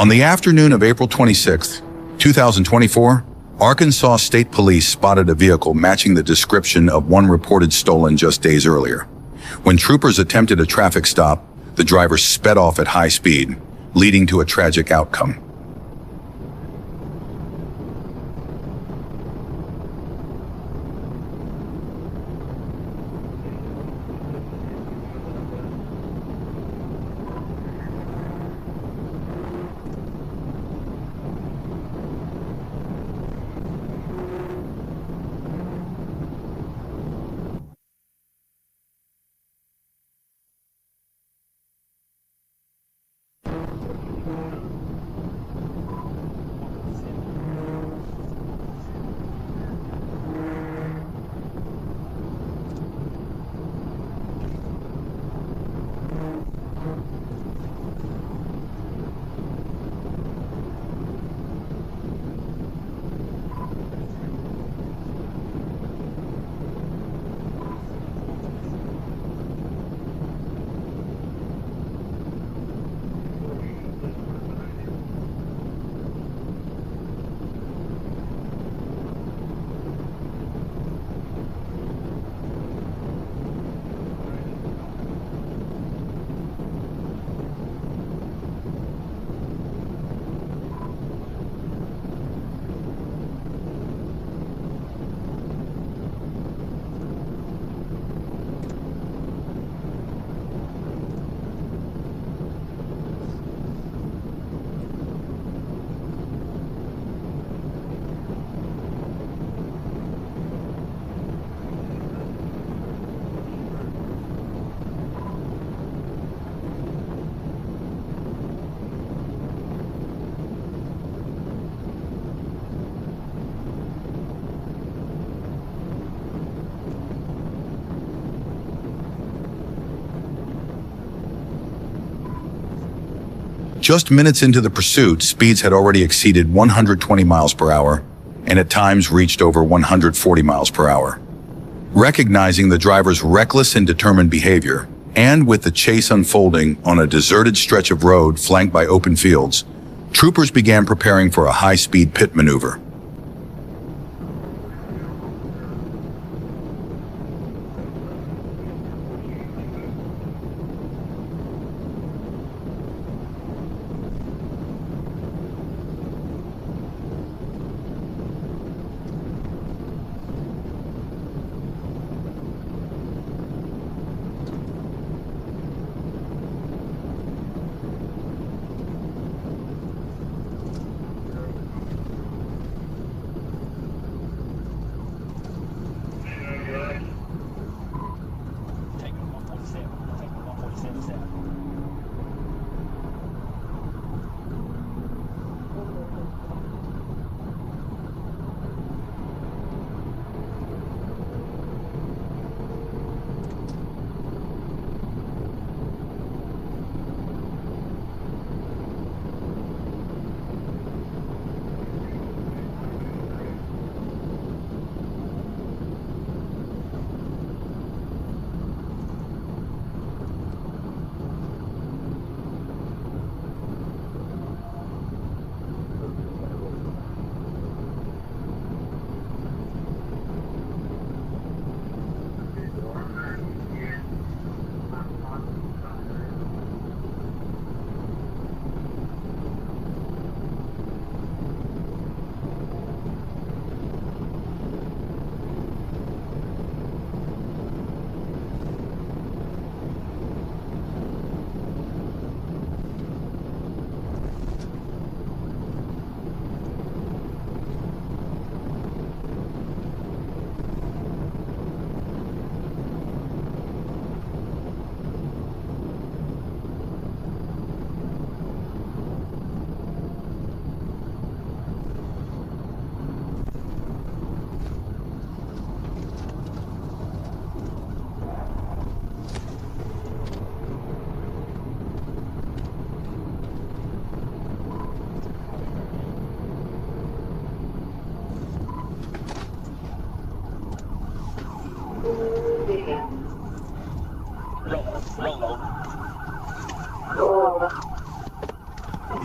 On the afternoon of April 26, 2024, Arkansas State Police spotted a vehicle matching the description of one reported stolen just days earlier. When troopers attempted a traffic stop, the driver sped off at high speed, leading to a tragic outcome. Just minutes into the pursuit, speeds had already exceeded 120 miles per hour and at times reached over 140 miles per hour. Recognizing the driver's reckless and determined behavior, and with the chase unfolding on a deserted stretch of road flanked by open fields, troopers began preparing for a high-speed pit maneuver.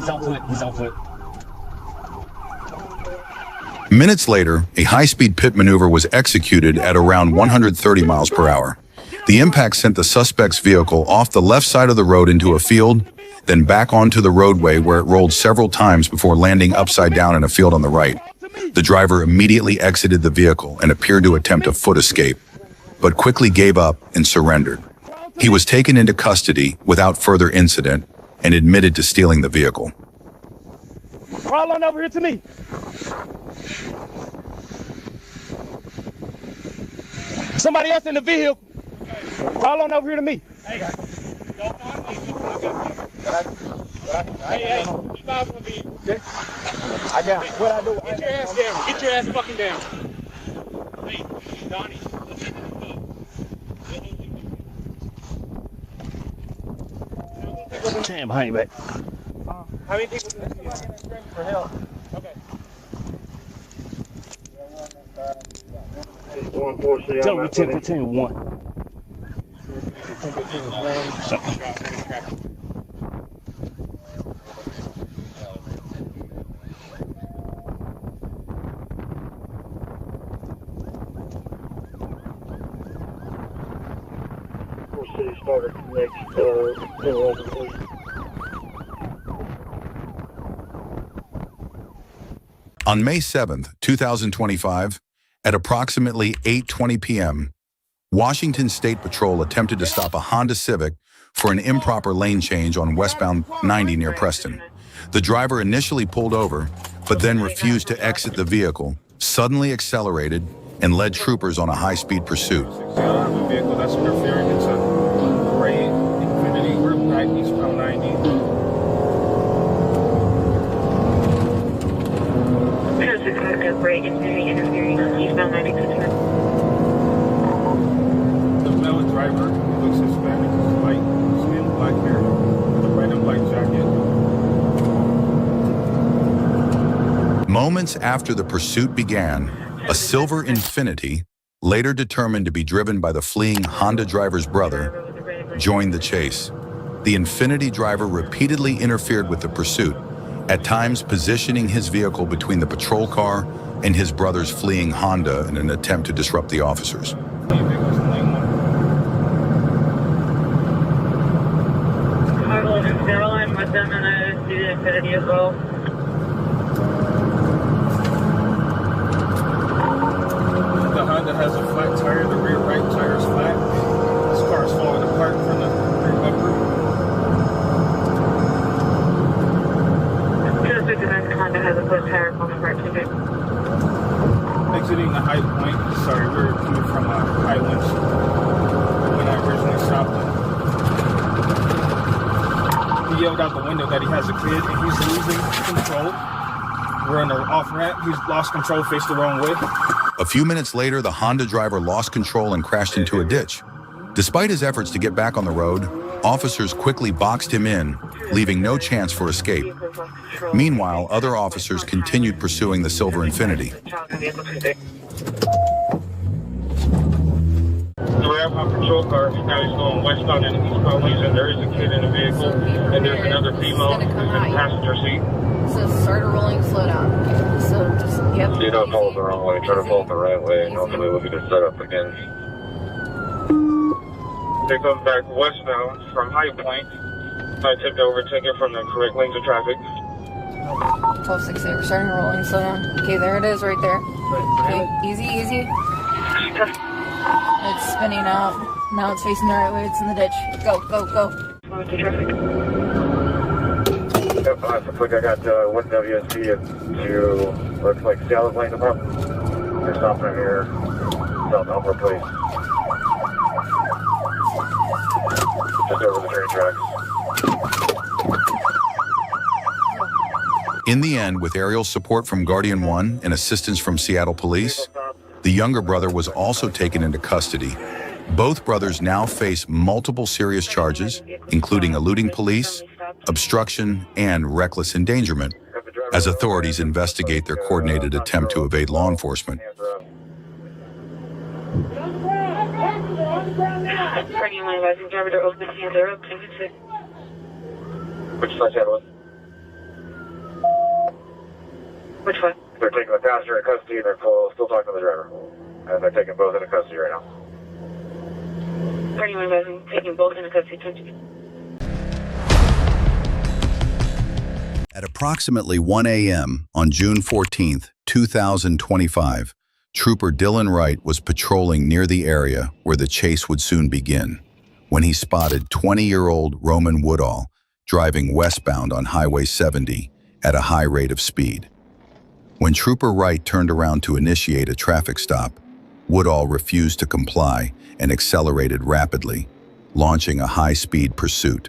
He's on foot. Minutes later, a high-speed pit maneuver was executed at around 130 miles per hour. The impact sent the suspect's vehicle off the left side of the road into a field, then back onto the roadway where it rolled several times before landing upside down in a field on the right. The driver immediately exited the vehicle and appeared to attempt a foot escape, but quickly gave up and surrendered. He was taken into custody without further incident and admitted to stealing the vehicle. Crawl on over here to me. Somebody else in the vehicle. Crawl on over here to me. Hey, I got it. What I do? Get your ass down. Get your ass fucking down. Hey, Donnie. Damn, behind you, back. How many people do you see for help? Okay. Tell me 10 for 10, 1. On May 7th, 2025, at approximately 8:20 p.m., Washington State Patrol attempted to stop a Honda Civic for an improper lane change on westbound 90 near Preston. The driver initially pulled over, but then refused to exit the vehicle, suddenly accelerated, and led troopers on a high-speed pursuit. Vehicle that's interfering. It's a gray Infiniti right eastbound 90. Gray Infiniti interfering eastbound 90. The male driver looks Hispanic, light skin, black hair, with a red and white jacket. Moments after the pursuit began, a silver Infiniti, later determined to be driven by the fleeing Honda driver's brother, joined the chase. The Infiniti driver repeatedly interfered with the pursuit, at times positioning his vehicle between the patrol car and his brother's fleeing Honda in an attempt to disrupt the officers. I'm with them and I see the Infiniti as well. The Honda has a flat tire, the rear right tire is flat. This car is falling apart from the rear bumper. Honda has a flat tire falling apart too. Exiting the High Point. Sorry, we're coming from Highlands when I originally stopped him. He yelled out the window that he has a kid and he's losing control. We're on an off ramp. He's lost control, faced the wrong way. A few minutes later, the Honda driver lost control and crashed into a ditch. Despite his efforts to get back on the road, officers quickly boxed him in, leaving no chance for escape. Meanwhile, other officers continued pursuing the silver Infiniti. We have my patrol car. Now he's going westbound and eastbound lanes, and there is a kid in the vehicle, and there's another female who's in the passenger seat. So start a rolling, slow down. So just, yep. You don't follow the wrong way, try to follow the right way, and hopefully we'll get it set up again. They come back westbound from High Point. I tipped over, take it from the correct lanes of traffic. 1268, we're starting rolling, slow down. Okay, there it is right there. Okay, easy, easy. It's spinning out. Now it's facing the right way, it's in the ditch. Go, go, go. Yep, looks like I got one WSP to, looks like Seattle Lane Department. They're stopping here, South Elmwood Place. Just over the train tracks. In the end, with aerial support from Guardian 1 and assistance from Seattle Police, the younger brother was also taken into custody. Both brothers now face multiple serious charges, including eluding police, obstruction, and reckless endangerment, as authorities investigate their coordinated attempt to evade law enforcement. Which side was? Which one? They're taking the passenger into custody and they're still talking to the driver. And they're taking both into custody right now. Are you advising taking both into custody? At approximately 1 a.m. on June 14, 2025, Trooper Dylan Wright was patrolling near the area where the chase would soon begin when he spotted 20-year-old Roman Woodall driving westbound on Highway 70 at a high rate of speed. When Trooper Wright turned around to initiate a traffic stop, Woodall refused to comply and accelerated rapidly, launching a high-speed pursuit.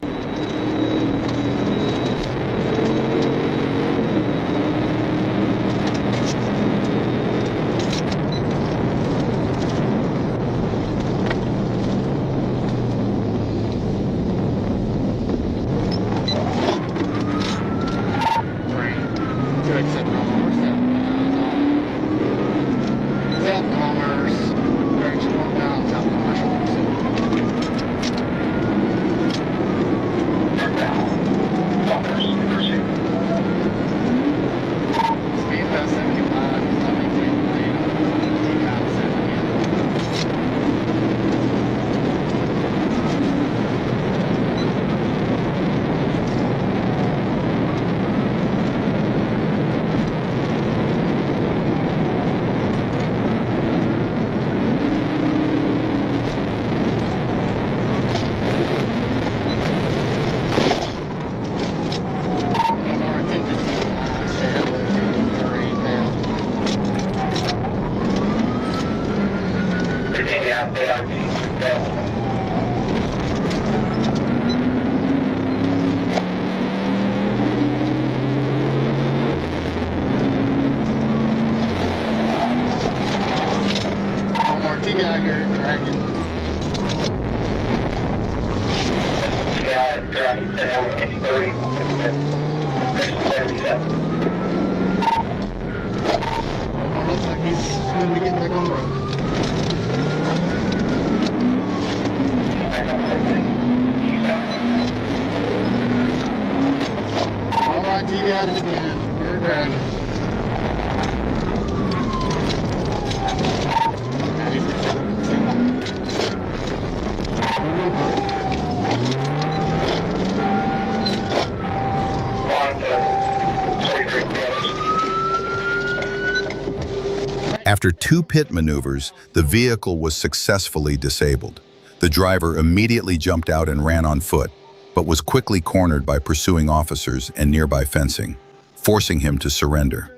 After 2 pit maneuvers, the vehicle was successfully disabled. The driver immediately jumped out and ran on foot, but was quickly cornered by pursuing officers and nearby fencing, forcing him to surrender.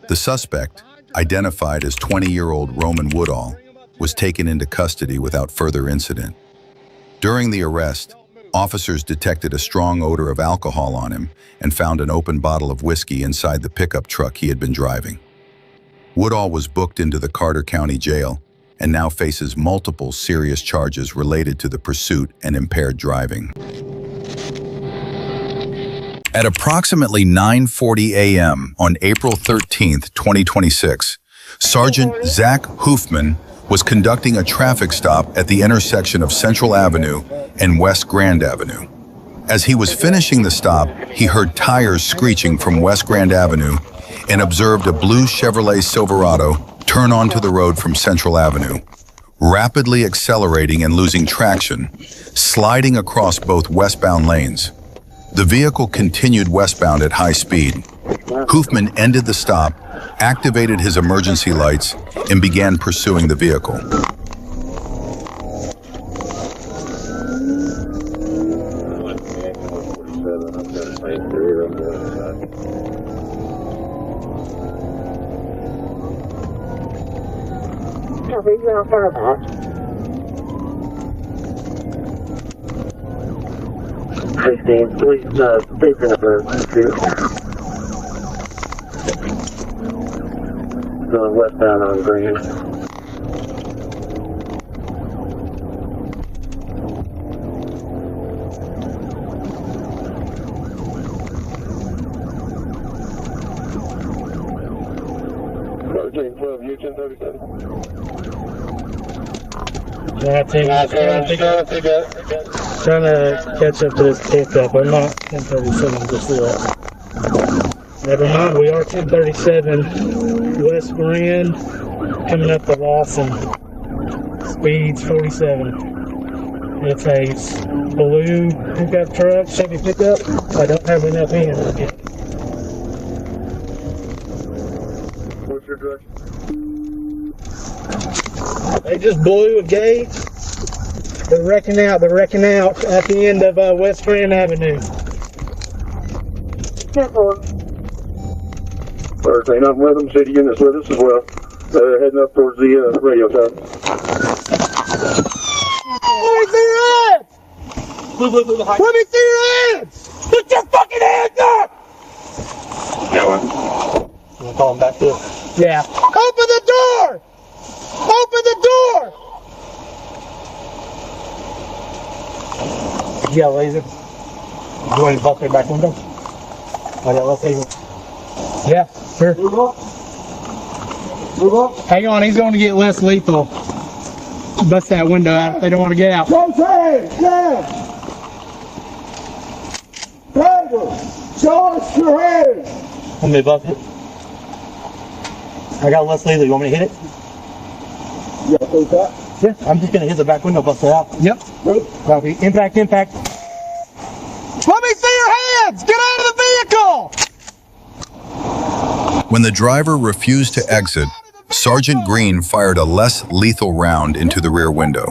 The suspect, identified as 20-year-old Roman Woodall, was taken into custody without further incident. During the arrest, officers detected a strong odor of alcohol on him and found an open bottle of whiskey inside the pickup truck he had been driving. Woodall was booked into the Carter County Jail and now faces multiple serious charges related to the pursuit and impaired driving. At approximately 9:40 a.m. on April 13, 2026, Sergeant Zach Hoofman was conducting a traffic stop at the intersection of Central Avenue and West Grand Avenue. As he was finishing the stop, he heard tires screeching from West Grand Avenue and observed a blue Chevrolet Silverado turn onto the road from Central Avenue, rapidly accelerating and losing traction, sliding across both westbound lanes. The vehicle continued westbound at high speed. Hoofman ended the stop, activated his emergency lights, and began pursuing the vehicle. Please stay for going westbound on Green. Trying to catch up to this pickup. I'm not 1037 just yet. Never mind, we are 1037 West Grand, coming up the Lawson. Speed's 47. It's a blue pickup truck, Chevy pickup. I don't have enough in yet. What's your direction? They just blew a gate. They're wrecking out at the end of West Grand Avenue. There's ain't nothing with them. City units with us as well. They're heading up towards the radio tower. Let me see your hands! Let me see your hands! Put your fucking hands up! Yeah, well. You wanna call him back to it? Yeah. Open the door! Open the door! You got a laser? You want to bust their back window? Oh yeah, let's see. Yeah, sure. Move up. Move up. Hang on, he's going to get less lethal. Bust that window out if they don't want to get out. Don't say yeah. Driver, show us your hands. Let me bust it. I got less lethal. You want me to hit it? Yeah, take that. Yeah, I'm just going to hit the back window, bust it out. Yep. Copy. Impact. Let me see your hands! Get out of the vehicle! When the driver refused to exit, Sergeant Green fired a less lethal round into the rear window.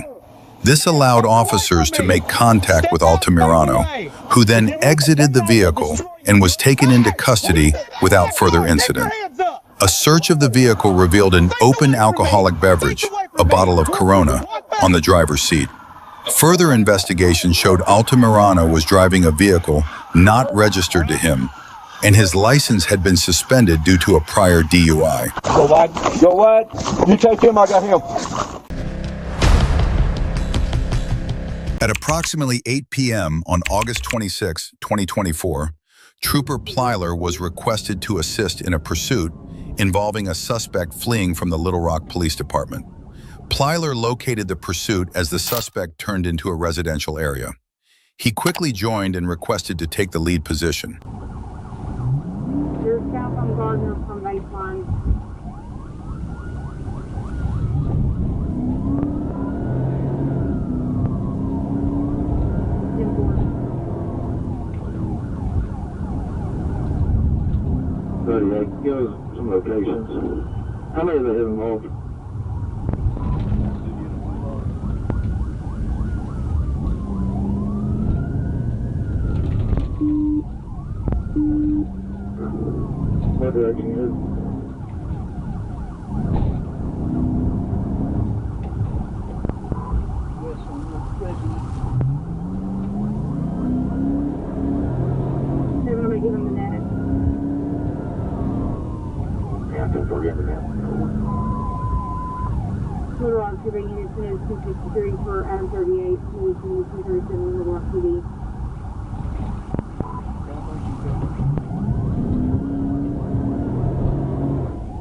This allowed officers to make contact with Altamirano, who then exited the vehicle and was taken into custody without further incident. A search of the vehicle revealed an open alcoholic beverage, a bottle of Corona, on the driver's seat. Further investigation showed Altamirano was driving a vehicle not registered to him, and his license had been suspended due to a prior DUI. Go wide. Go wide. You take him, I got him. At approximately 8 p.m. on August 26, 2024, Trooper Plyler was requested to assist in a pursuit involving a suspect fleeing from the Little Rock Police Department. Plyler located the pursuit as the suspect turned into a residential area. He quickly joined and requested to take the lead position. You're south on Gardner from baseline. Give us some locations. How many of them have involved? What direction is? They're going to give him the net. Yeah, 1040 under that. Little Rock City units and 263 for Adam 38, 237 Little Rock PD.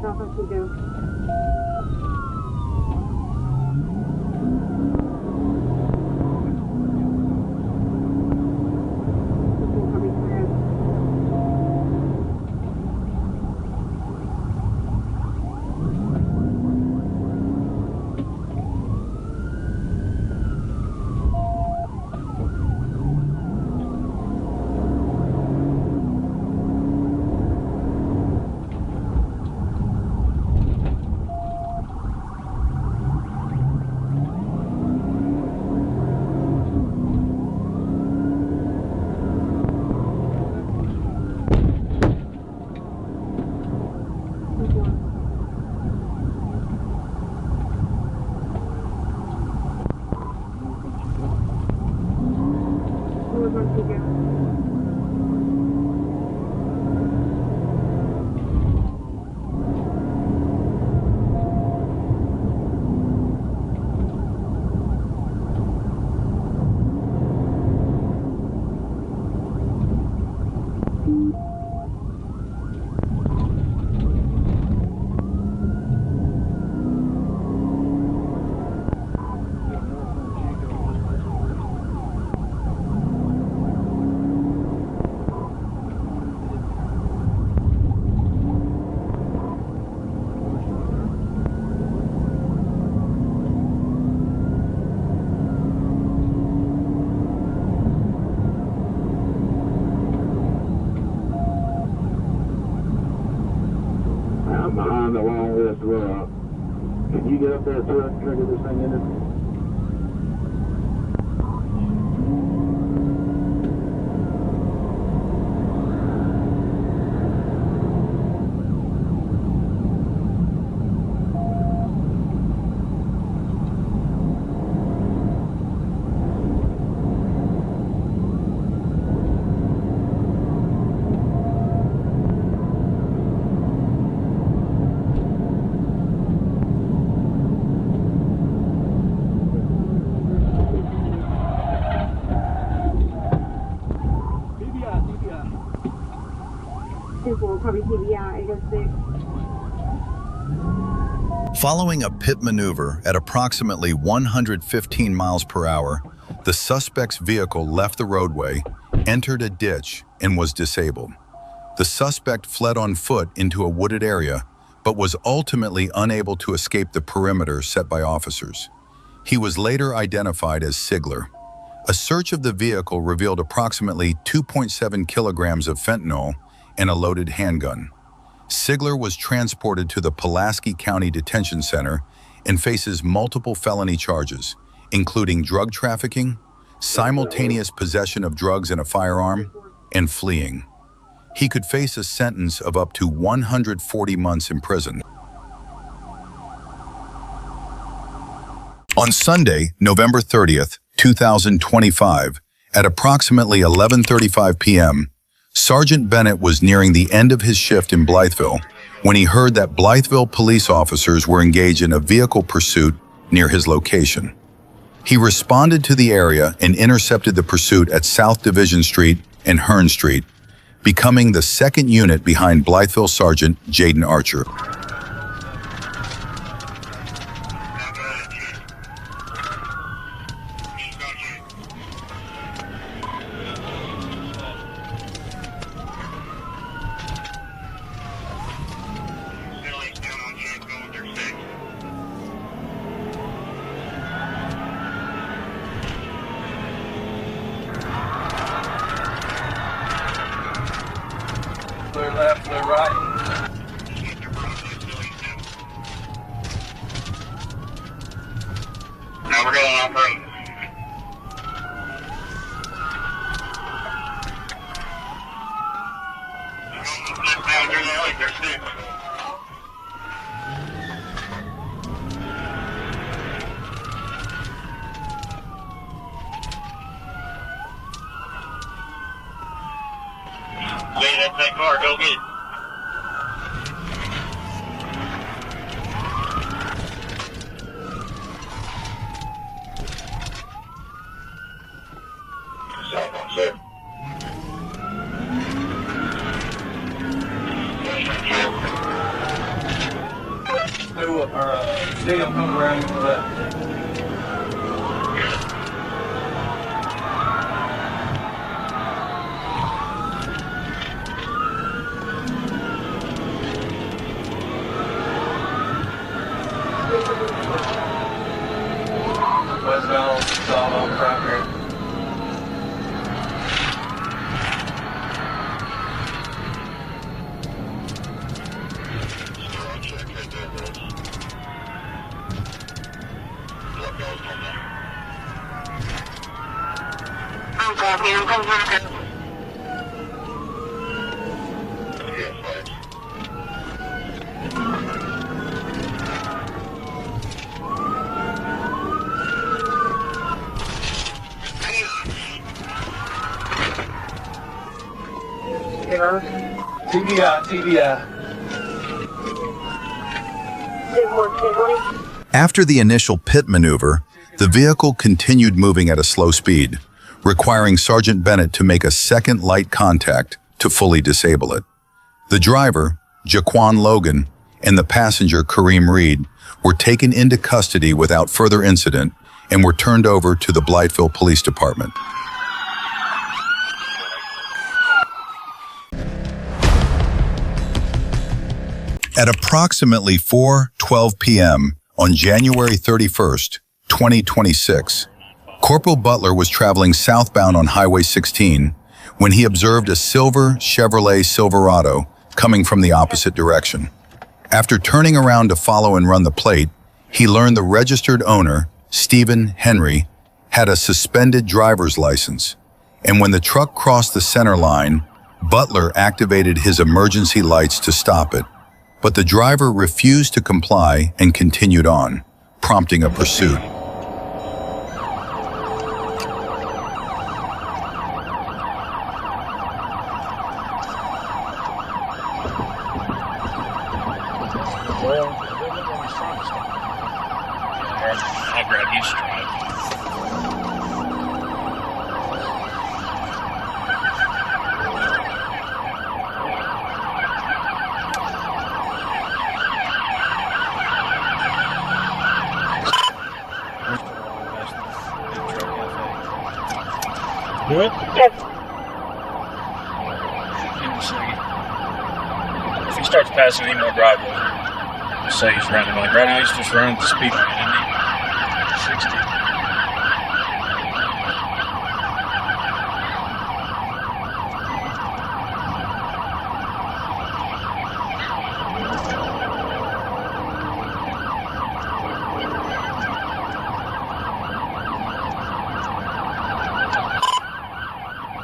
South on Chico. Can you get up there so I can try to get this thing ended? Copy TBI 806. Following a pit maneuver at approximately 115 miles per hour, the suspect's vehicle left the roadway, entered a ditch, and was disabled. The suspect fled on foot into a wooded area, but was ultimately unable to escape the perimeter set by officers. He was later identified as Sigler. A search of the vehicle revealed approximately 2.7 kilograms of fentanyl and a loaded handgun. Sigler was transported to the Pulaski County Detention Center and faces multiple felony charges, including drug trafficking, simultaneous possession of drugs and a firearm, and fleeing. He could face a sentence of up to 140 months in prison. On Sunday, November 30th, 2025, at approximately 11:35 p.m., Sergeant Bennett was nearing the end of his shift in Blytheville when he heard that Blytheville police officers were engaged in a vehicle pursuit near his location. He responded to the area and intercepted the pursuit at South Division Street and Hearn Street, becoming the second unit behind Blytheville Sergeant Jaden Archer. Clear left, clear right. Now we're going off road. Down through the lake, there's six. Hey, that's that car, go get it. Cell phone, sir. Stay up on around to the left. Westbound, southbound primary. I'm copy, I'm coming. TBI. After the initial pit maneuver, the vehicle continued moving at a slow speed, requiring Sergeant Bennett to make a second light contact to fully disable it. The driver, Jaquan Logan, and the passenger, Kareem Reed, were taken into custody without further incident and were turned over to the Blytheville Police Department. At approximately 4:12 p.m. on January 31st, 2026, Corporal Butler was traveling southbound on Highway 16 when he observed a silver Chevrolet Silverado coming from the opposite direction. After turning around to follow and run the plate, he learned the registered owner, Stephen Henry, had a suspended driver's license, and when the truck crossed the center line, Butler activated his emergency lights to stop it, but the driver refused to comply and continued on, prompting a pursuit. I'll grab you stride. Do it? Give me a second. If he starts passing any more driveways, just say he's running. Like right now, he's just running at the speed limit, isn't he? 60.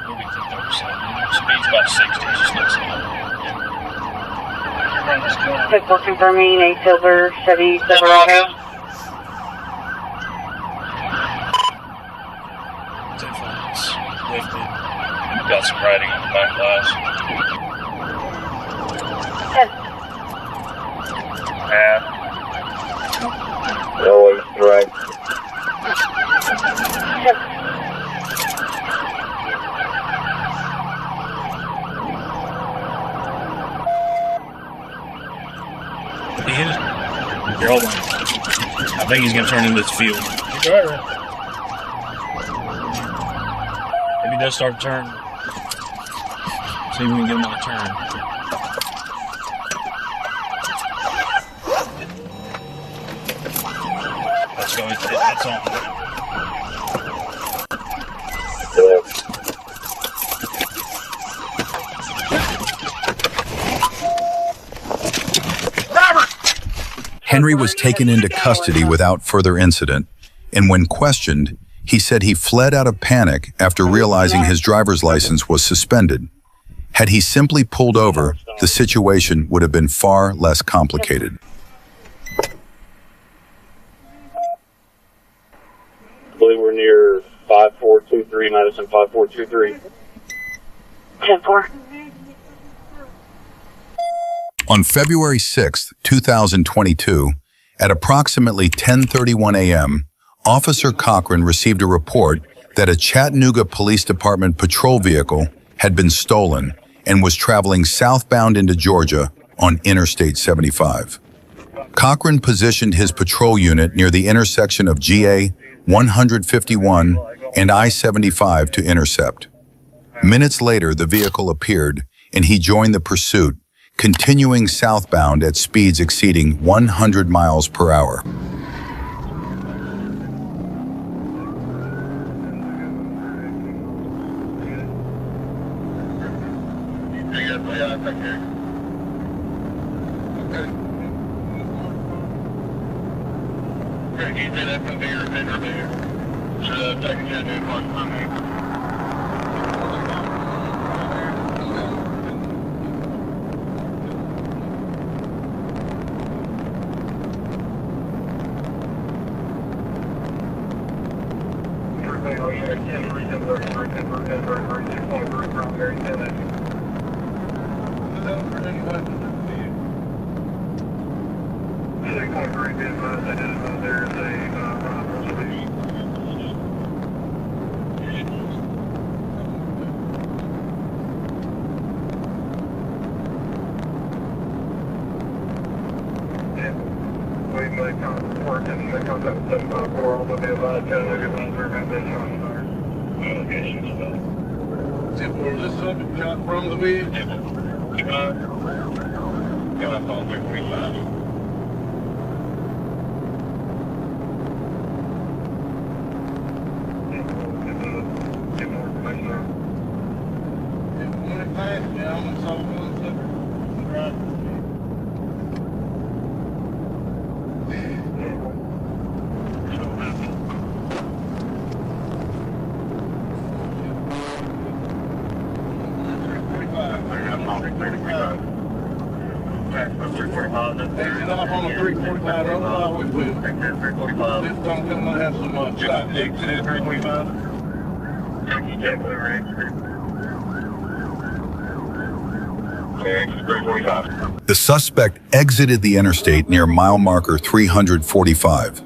Maybe 37. Speed's about 60. It's just not slow. Run this corner. Check for confirming a silver Chevy Silverado. It's lifted. Got some writing on the back glass. Yeah. Always right. He hit it. Here, hold on. I think he's going to turn into this field. If he does start to turn, see if we can get him on a turn. Let's go. It's on. Henry was taken into custody without further incident, and when questioned, he said he fled out of panic after realizing his driver's license was suspended. Had he simply pulled over, the situation would have been far less complicated. I believe we're near 5423, Madison 5423. 10-4. On February 6, 2022, at approximately 10:31 a.m., Officer Cochran received a report that a Chattanooga Police Department patrol vehicle had been stolen and was traveling southbound into Georgia on Interstate 75. Cochran positioned his patrol unit near the intersection of GA 151 and I-75 to intercept. Minutes later, the vehicle appeared, and he joined the pursuit, continuing southbound at speeds exceeding 100 miles per hour. From the weed. Got up all 345. Taking off on the 345 road, I always will. 345. This time I'm gonna have some shot. Exit 345. Exit 345. The suspect exited the interstate near mile marker 345,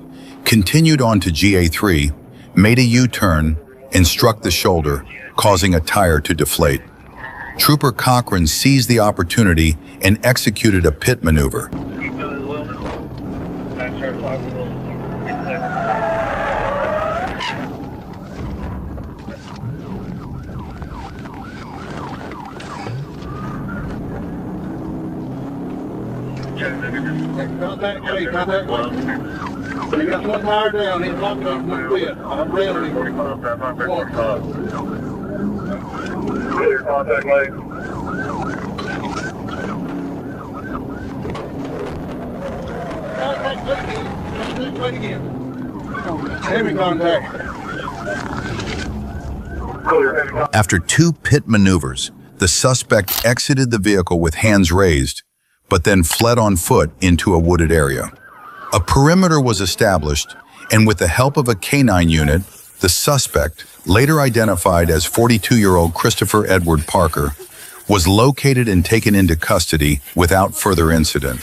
continued on to GA3, made a U-turn, and struck the shoulder, causing a tire to deflate. Trooper Cochran seized the opportunity and executed a pit maneuver. Contact. You got one tire down, he's locking up the pit. I'm ready. Clear contact light. Wait again. Heavy contact. Clear heavy contact. After 2 pit maneuvers, the suspect exited the vehicle with hands raised, but then fled on foot into a wooded area. A perimeter was established, and with the help of a canine unit, the suspect, later identified as 42-year-old Christopher Edward Parker, was located and taken into custody without further incident.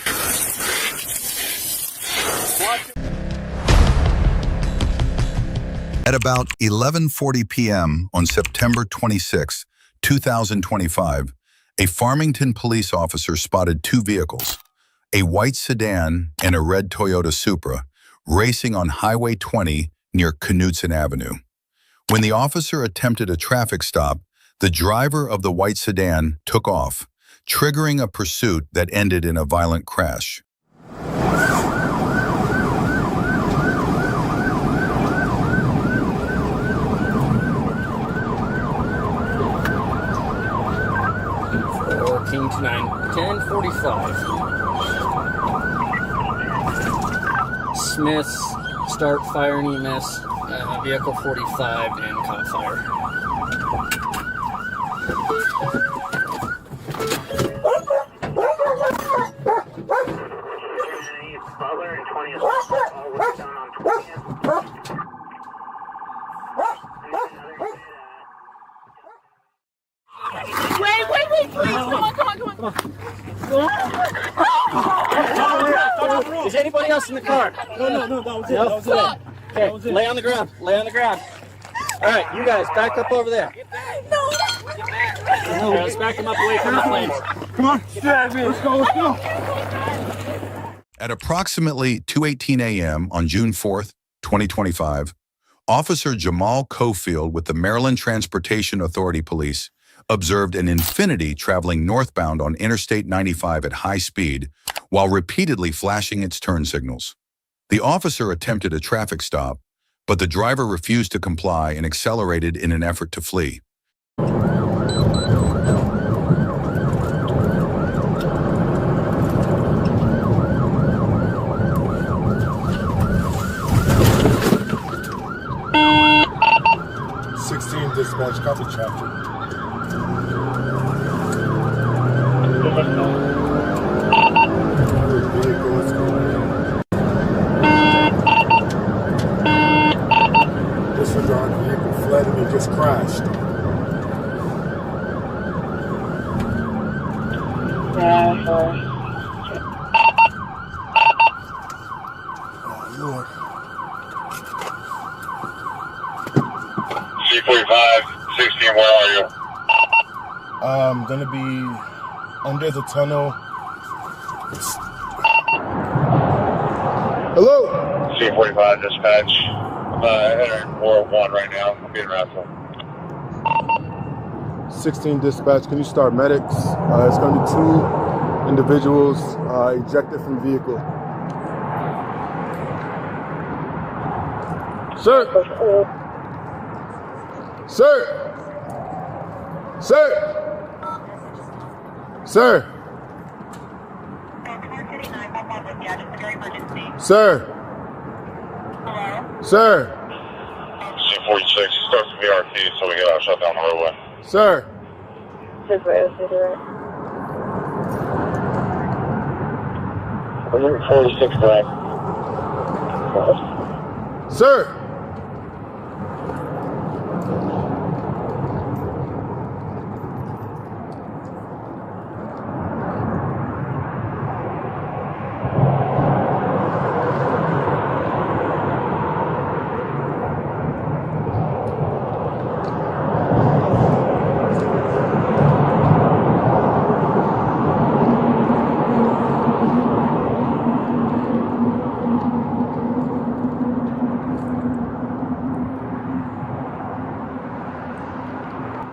At about 11:40 p.m. on September 26, 2025, a Farmington police officer spotted 2 vehicles, a white sedan and a red Toyota Supra, racing on Highway 20 near Knutson Avenue. When the officer attempted a traffic stop, the driver of the white sedan took off, triggering a pursuit that ended in a violent crash. King to 10:45. Smith's start fire and EMS, vehicle 45 and caught fire. Butler and 20th. What's down on 20th? Wait, please. Come on. Is anybody else in the car? No, that was it. That was it. Okay, lay on the ground. All right, you guys, back up over there. No. Let's back them up away from the flames. Come on. Let's go. At approximately 2:18 a.m. on June 4th, 2025, Officer Jamal Cofield with the Maryland Transportation Authority Police observed an Infiniti traveling northbound on Interstate 95 at high speed while repeatedly flashing its turn signals. The officer attempted a traffic stop, but the driver refused to comply and accelerated in an effort to flee. Dispatch, copy chapter. Disregard vehicle fled and he just crashed. Oh, Lord. C45, 16, where are you? I'm gonna be under the tunnel. Hello? C45 dispatch. I'm entering 401 right now. I'm being wrestled. 16 dispatch, can you start medics? It's gonna be 2 individuals ejected from vehicle. Sir! Sir! Sir! Sir! Sir! Sir! C46, start from VRT so we get shut down the roadway. Sir! Route 46 direct. Sir!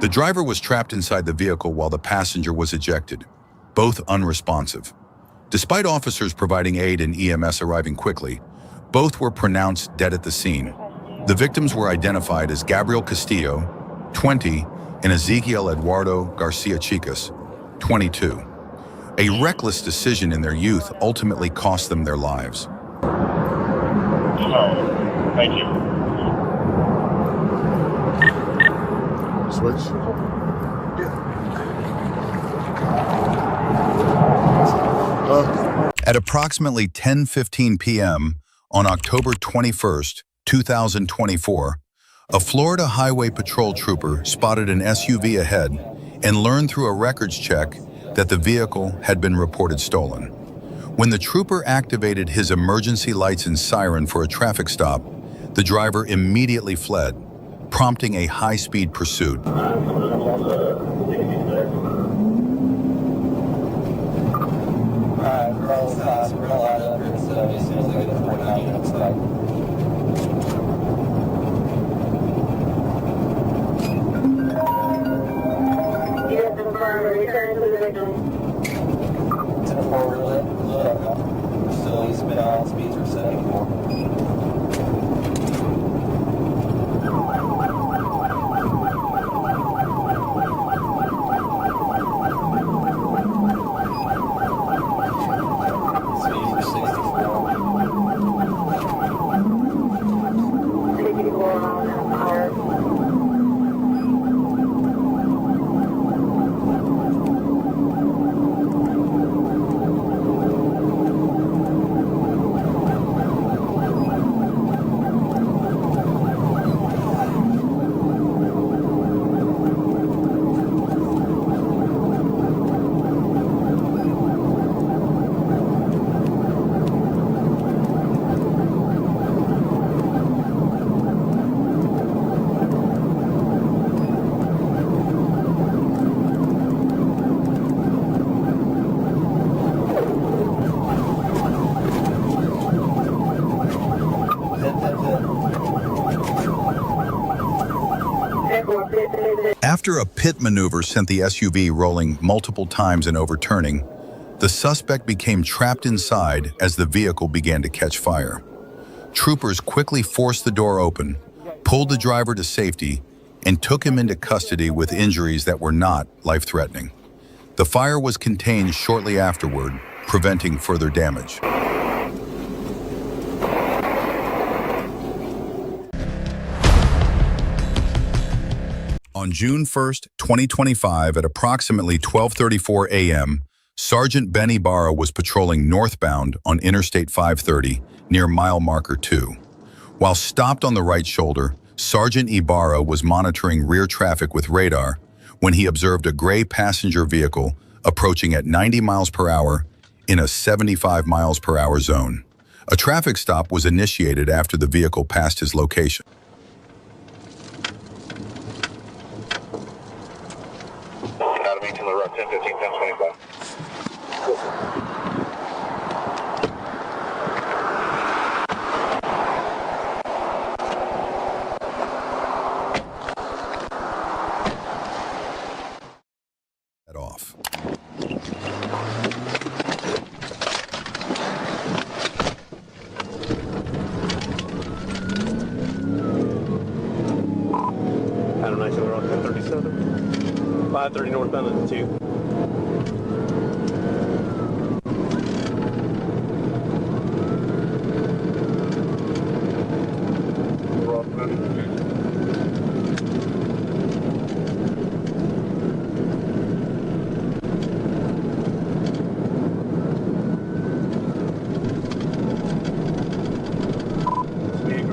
The driver was trapped inside the vehicle while the passenger was ejected, both unresponsive. Despite officers providing aid and EMS arriving quickly, both were pronounced dead at the scene. The victims were identified as Gabriel Castillo, 20, and Ezequiel Eduardo Garcia Chicas, 22. A reckless decision in their youth ultimately cost them their lives. Thank you. Switch. At approximately 10:15 p.m. on October 21st, 2024, a Florida Highway Patrol trooper spotted an SUV ahead and learned through a records check that the vehicle had been reported stolen. When the trooper activated his emergency lights and siren for a traffic stop, the driver immediately fled, prompting a high-speed pursuit. After a pit maneuver sent the SUV rolling multiple times and overturning, the suspect became trapped inside as the vehicle began to catch fire. Troopers quickly forced the door open, pulled the driver to safety, and took him into custody with injuries that were not life-threatening. The fire was contained shortly afterward, preventing further damage. On June 1st, 2025, at approximately 12:34 a.m., Sergeant Ben Ibarra was patrolling northbound on Interstate 530 near mile marker 2. While stopped on the right shoulder, Sergeant Ibarra was monitoring rear traffic with radar when he observed a gray passenger vehicle approaching at 90 miles per hour in a 75 miles per hour zone. A traffic stop was initiated after the vehicle passed his location. Academy to the right, 10, 15, 10, 25. Head off. Adam 9, we're on 1037. 530 northbound at the 2.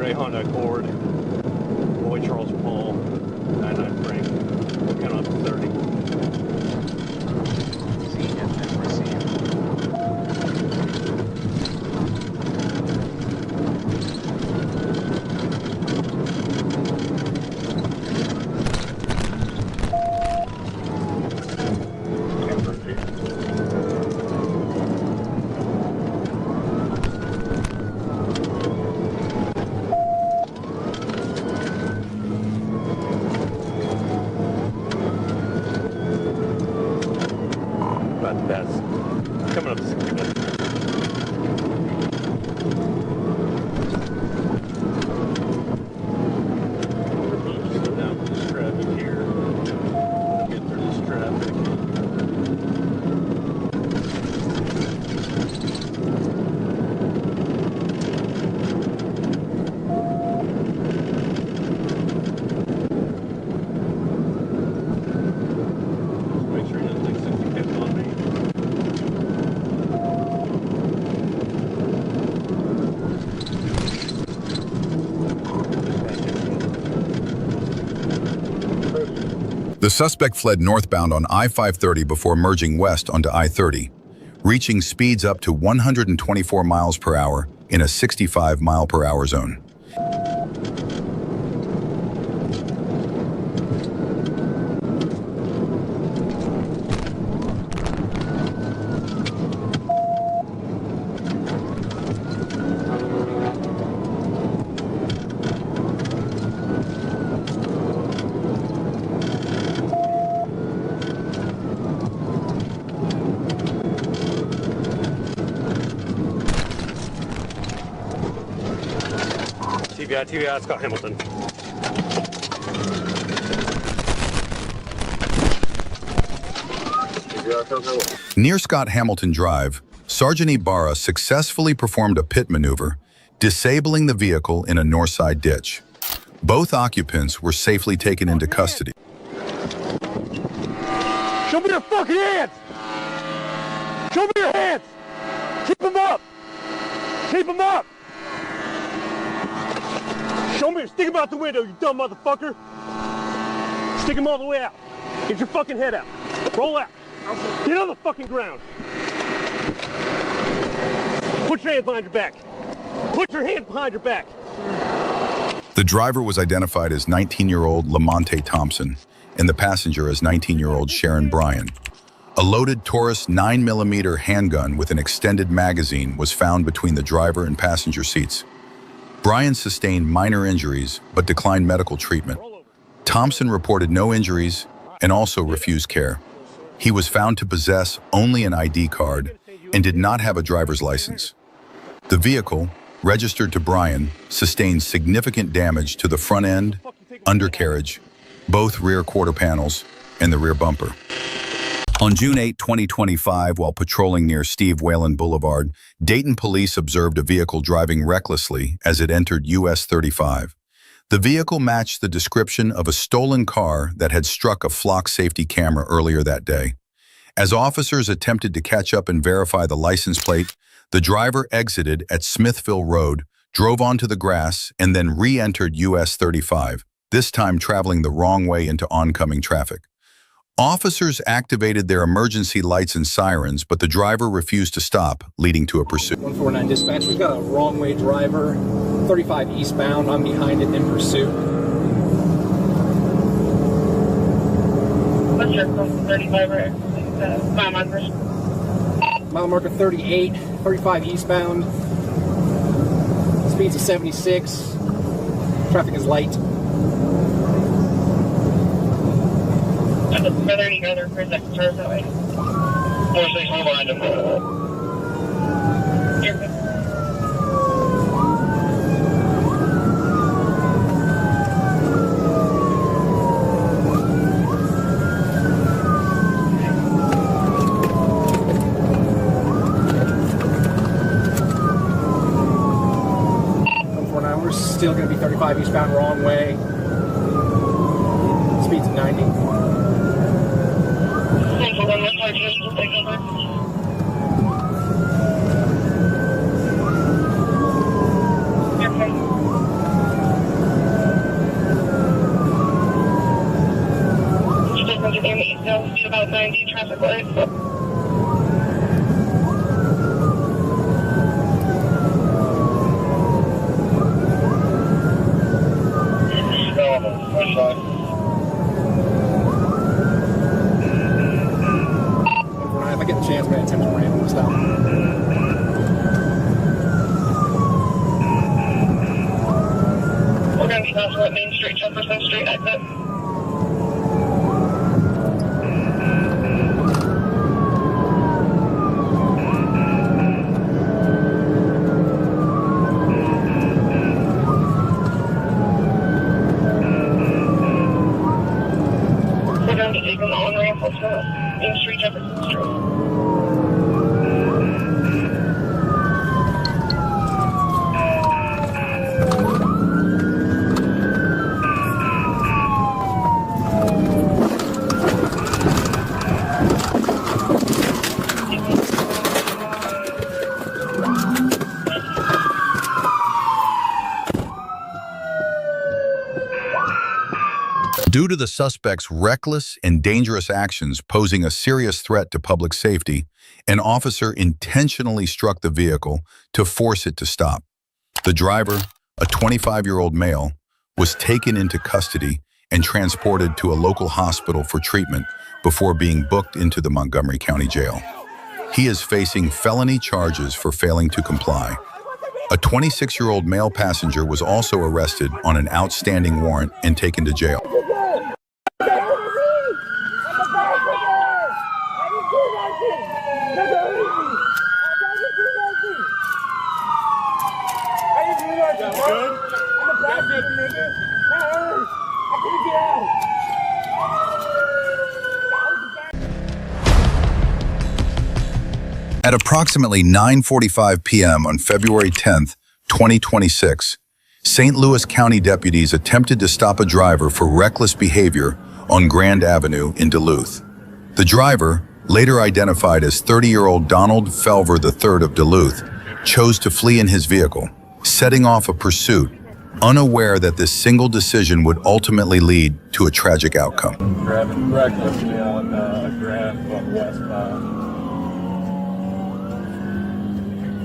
gray Honda Accord. Boy Charles Paul, 99 Frank. We're counting up to 30. That's coming up to 60 minutes. Slow down for this traffic here. Get through this traffic. Make sure he doesn't take 60 pips on me. The suspect fled northbound on I-530 before merging west onto I-30, reaching speeds up to 124 miles per hour in a 65 mile per hour zone. TBI, Scott Hamilton. Near Scott Hamilton Drive, Sergeant Ibarra successfully performed a pit maneuver, disabling the vehicle in a north side ditch. Both occupants were safely taken into custody. Show me your fucking hands! Show me your hands! Keep them up! Keep them up! Show me, stick them out the window, you dumb motherfucker! Stick them all the way out. Get your fucking head out. Roll out. Get on the fucking ground. Put your hands behind your back. Put your hands behind your back. The driver was identified as 19-year-old Lamonte Thompson and the passenger as 19-year-old Sharon Bryan. A loaded Taurus 9mm handgun with an extended magazine was found between the driver and passenger seats. Bryan sustained minor injuries but declined medical treatment. Thompson reported no injuries and also refused care. He was found to possess only an ID card and did not have a driver's license. The vehicle, registered to Bryan, sustained significant damage to the front end, undercarriage, both rear quarter panels, and the rear bumper. On June 8, 2025, while patrolling near Steve Whalen Boulevard, Dayton police observed a vehicle driving recklessly as it entered US 35. The vehicle matched the description of a stolen car that had struck a flock safety camera earlier that day. As officers attempted to catch up and verify the license plate, the driver exited at Smithville Road, drove onto the grass, and then re-entered US 35, this time traveling the wrong way into oncoming traffic. Officers activated their emergency lights and sirens, but the driver refused to stop, leading to a pursuit. 149 dispatch, we've got a wrong way driver, 35 eastbound, I'm behind it in pursuit. What's your code 35 or mile marker? Mile marker 38, 35 eastbound, speeds of 76, traffic is light. Are there any other cars that can charge that way? Or say hold behind him. You're good. We're still going to be 35 eastbound, wrong way. Speeds of 90. About 90 traffic lights. If I get the chance, I'm going to attempt to ramp this down. We're going to be passing up Main Street, Jefferson Street exit. We're going to be taking the on-ramp to Main Street, Jefferson Street. Due to the suspect's reckless and dangerous actions posing a serious threat to public safety, an officer intentionally struck the vehicle to force it to stop. The driver, a 25-year-old male, was taken into custody and transported to a local hospital for treatment before being booked into the Montgomery County Jail. He is facing felony charges for failing to comply. A 26-year-old male passenger was also arrested on an outstanding warrant and taken to jail. At approximately 9:45 p.m. on February 10, 2026, St. Louis County deputies attempted to stop a driver for reckless behavior on Grand Avenue in Duluth. The driver, later identified as 30-year-old Donald Felver III of Duluth, chose to flee in his vehicle, setting off a pursuit, unaware that this single decision would ultimately lead to a tragic outcome. Driving recklessly on Grand westbound.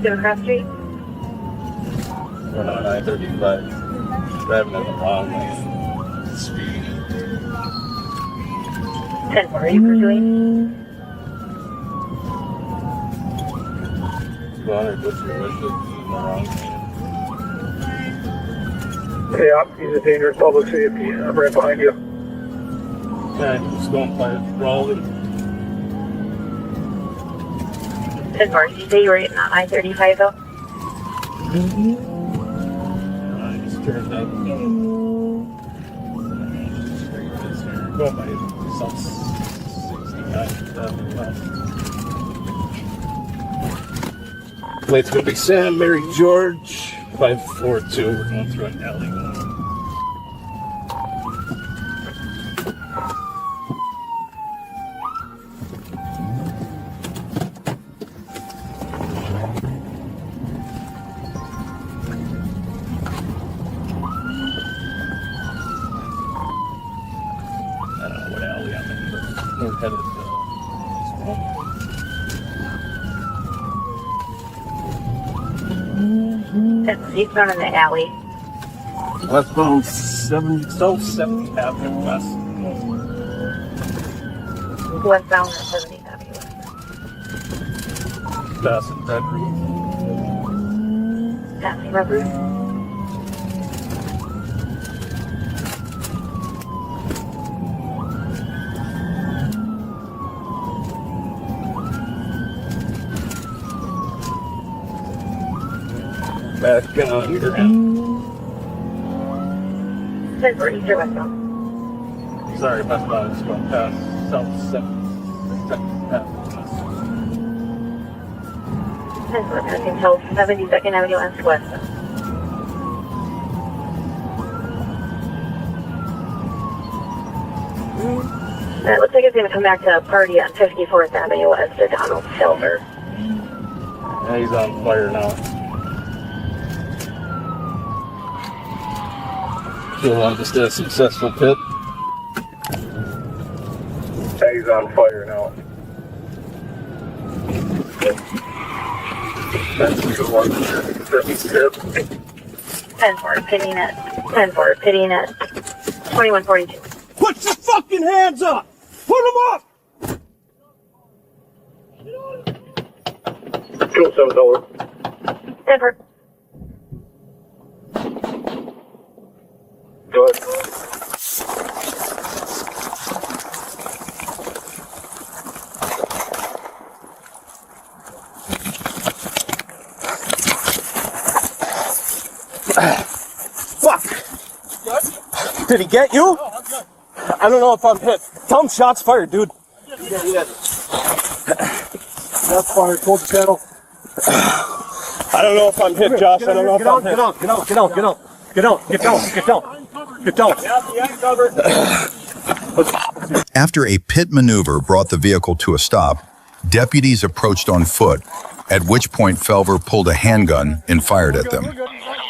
Democrat Street? We're on I-35. Driving in the wrong lane. Speed. 10 are you pursuing? What's your wishes? In the wrong lane. Hey, op, he's a dangerous public safety. I'm right behind you. Okay, just going by rolling. 10 did you say you were getting on I-35 though? I just turned up. Going by some 69. Plate's gonna be Sam, Mary George, 542. We're going through an alley. I don't know what alley I'm in, but we're headed That's eastbound in the alley. westbound 70, South 70th Avenue West. Westbound on 70th Avenue West. Passing Red Roof. Passing Red Roof. Back on here. That's where Easter westbound. Sorry, westbound is going past South 70th Avenue West. That's where passing South 72nd Avenue West westbound. It looks like it's going to come back to a party on 54th Avenue West to Donald Silver. Yeah, he's on fire now. Still on just a successful pit. Yeah, he's on fire now. That's a good one. 10-4, pitting at 10-4, pitting at 2142. Put your fucking hands up! Put them up! Fuel 7 over. 10-4. Go ahead. Fuck! Did he get you? I don't know if I'm hit. Tell him shots fired, dude. Shots fired, hold the channel. I don't know if I'm hit, Josh. I don't know if I'm hit. Get down. After a pit maneuver brought the vehicle to a stop, deputies approached on foot, at which point Felver pulled a handgun and fired at them.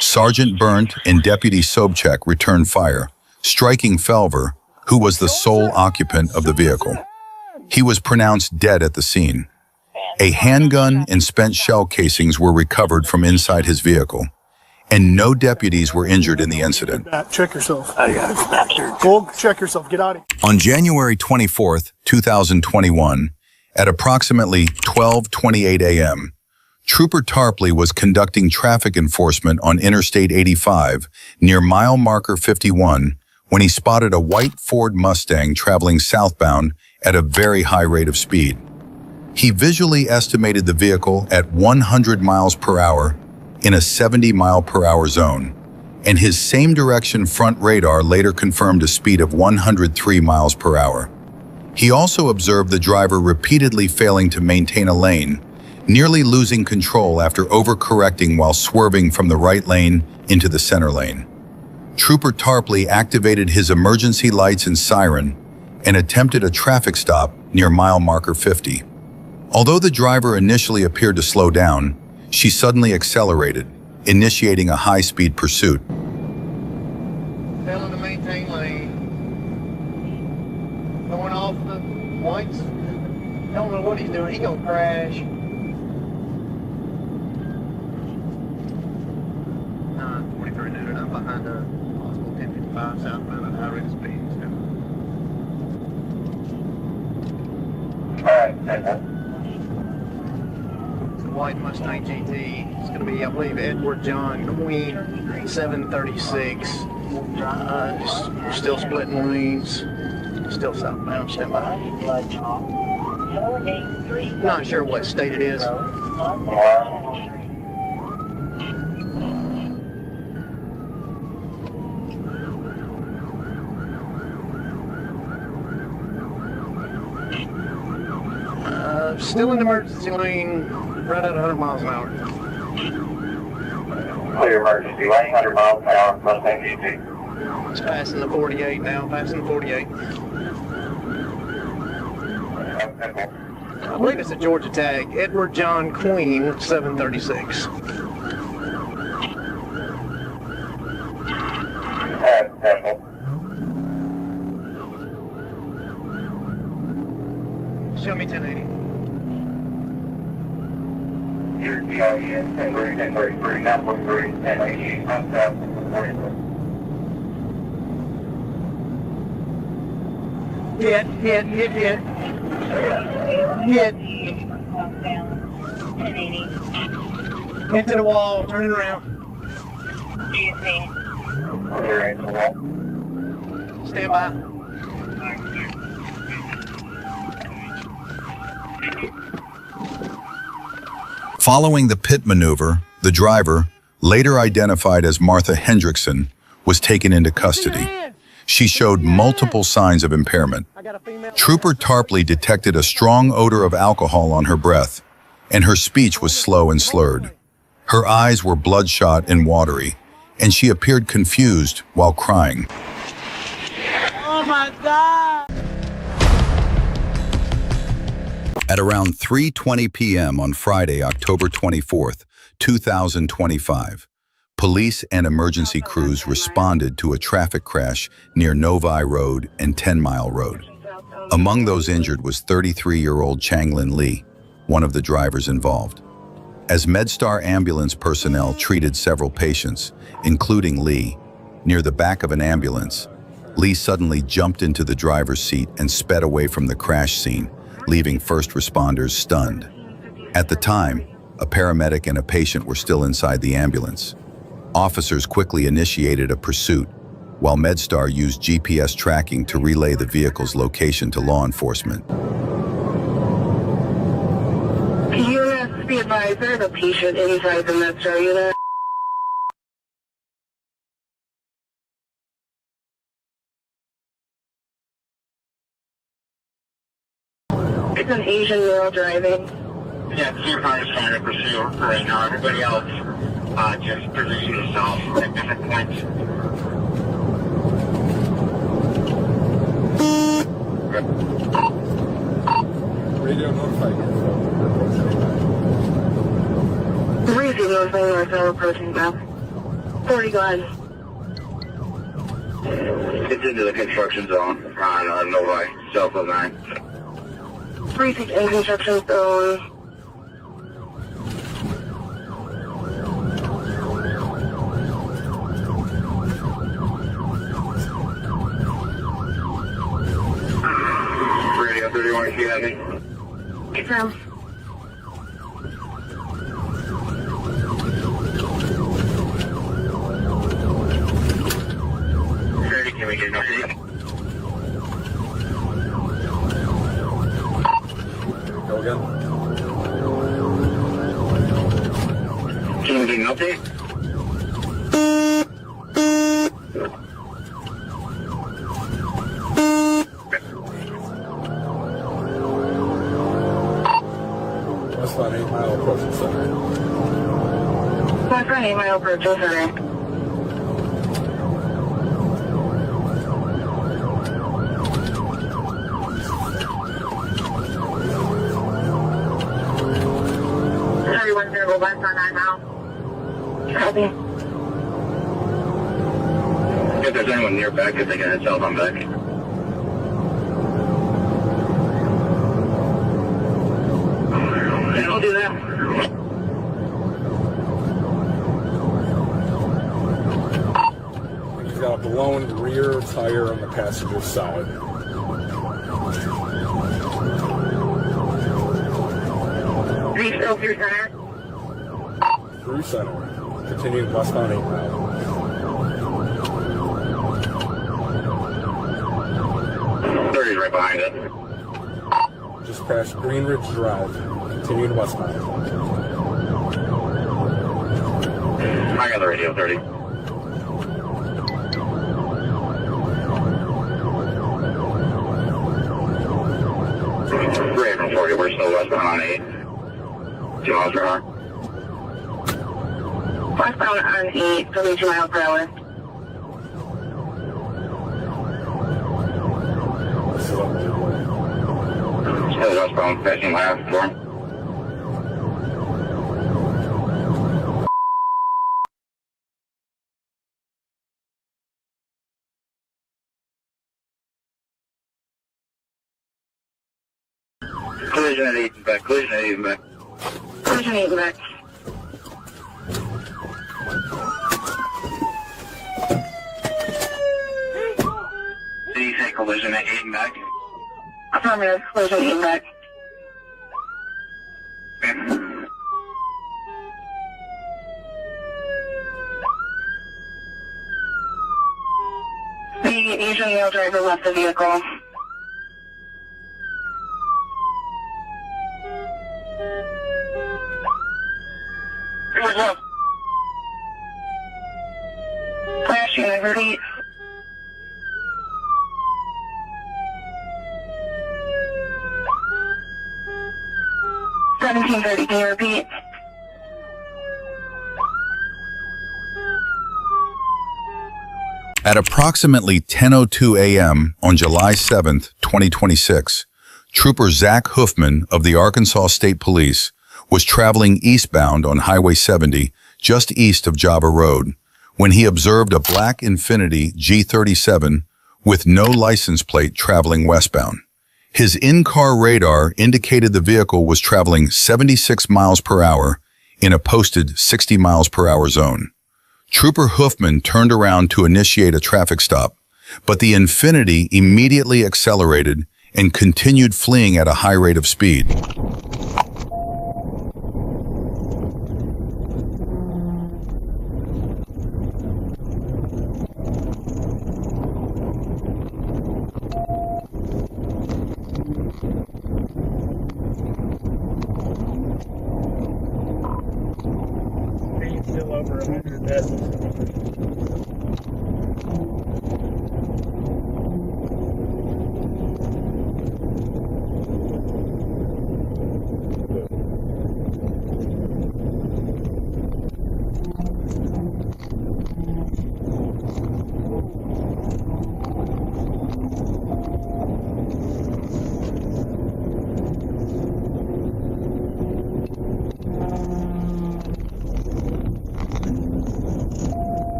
Sergeant Burnt and Deputy Sobchak returned fire, striking Felver, who was the sole occupant of the vehicle. He was pronounced dead at the scene. A handgun and spent shell casings were recovered from inside his vehicle, and no deputies were injured in the incident. Check yourself. Go check yourself. Get out of here. On January 24th, 2021, at approximately 12:28 a.m., Trooper Tarpley was conducting traffic enforcement on Interstate 85 near mile marker 51 when he spotted a white Ford Mustang traveling southbound at a very high rate of speed. He visually estimated the vehicle at 100 miles per hour in a 70 mile per hour zone, and his same direction front radar later confirmed a speed of 103 miles per hour. He also observed the driver repeatedly failing to maintain a lane, nearly losing control after overcorrecting while swerving from the right lane into the center lane. Trooper Tarpley activated his emergency lights and siren and attempted a traffic stop near mile marker 50. Although the driver initially appeared to slow down, she suddenly accelerated, initiating a high-speed pursuit. Failing to maintain lane. Going off the whites. Don't know what he's doing. He gonna crash. 43 Newton. I'm behind a possible 1055 southbound at high rate of speed. Alright, White Mustang GT. It's going to be, I believe, Edward John Queen, 736. Just still splitting lanes. Still southbound. Stand by. Not sure what state it is. Still in the emergency lane. Right at 100 miles an hour. Clear emergency lane, 100 miles an hour, Mustang GT. It's passing the 48 now, passing the 48. I believe it's a Georgia tag. Edward John Queen, 736. Show me 1080. Hit. Into the wall, turn it around. Stand by. Following the pit maneuver, the driver, later identified as Martha Hendrickson, was taken into custody. She showed multiple signs of impairment. Trooper Tarpley detected a strong odor of alcohol on her breath, and her speech was slow and slurred. Her eyes were bloodshot and watery, and she appeared confused while crying. Oh my God! At around 3:20 p.m. on Friday, October 24th, 2025, police and emergency crews responded to a traffic crash near Novi Road and 10 Mile Road. Among those injured was 33-year-old Changlin Lee, one of the drivers involved. As MedStar ambulance personnel treated several patients, including Lee, near the back of an ambulance, Lee suddenly jumped into the driver's seat and sped away from the crash scene, leaving first responders stunned. At the time, a paramedic and a patient were still inside the ambulance. Officers quickly initiated a pursuit, while MedStar used GPS tracking to relay the vehicle's location to law enforcement. Units, be advised, there's a patient inside the MedStar unit. It's an Asian male driving. Yeah, two cars trying to pursue right now. Everybody else, just position yourself at different points. Radio notified. Receive notifying ourselves approaching back. 40 guys. It's into the construction zone on Novi, south of 9. Receive in construction zone. Radio 31, if you have me. Confirm. Can we get an update? Go again. Can we get an update? That's about 8 Mile approaching center. My friend 8 Mile approaching center. West on 9 Mile. Copy. If there's anyone near back, if they can head south on back. I'll do that. He's got a blown rear tire on the passenger side. Reach through center. Through center. Continuing westbound 8 Mile. Right behind it. Just past Green Ridge Drive. Continuing westbound. I got the radio, 30. Great from 40, we're still westbound on 8. 2 miles per hour. Westbound on 8, 72 miles per hour. Still westbound, passing left for him. Collision at 8 and back, collision at 8 and back. Collision 8 and back. Did you say collision at 8 and back? Affirmative, collision 8 and back. The Asian male driver left the vehicle. What's up? Flash unit, repeat. Can you repeat? At approximately 10:02 a.m. on July 7, 2026, Trooper Zach Hoofman of the Arkansas State Police was traveling eastbound on Highway 70 just east of Java Road when he observed a black Infiniti G37 with no license plate traveling westbound. His in-car radar indicated the vehicle was traveling 76 miles per hour in a posted 60 miles per hour zone. Trooper Hoofman turned around to initiate a traffic stop, but the Infiniti immediately accelerated and continued fleeing at a high rate of speed. Speed's still over 100 decibels.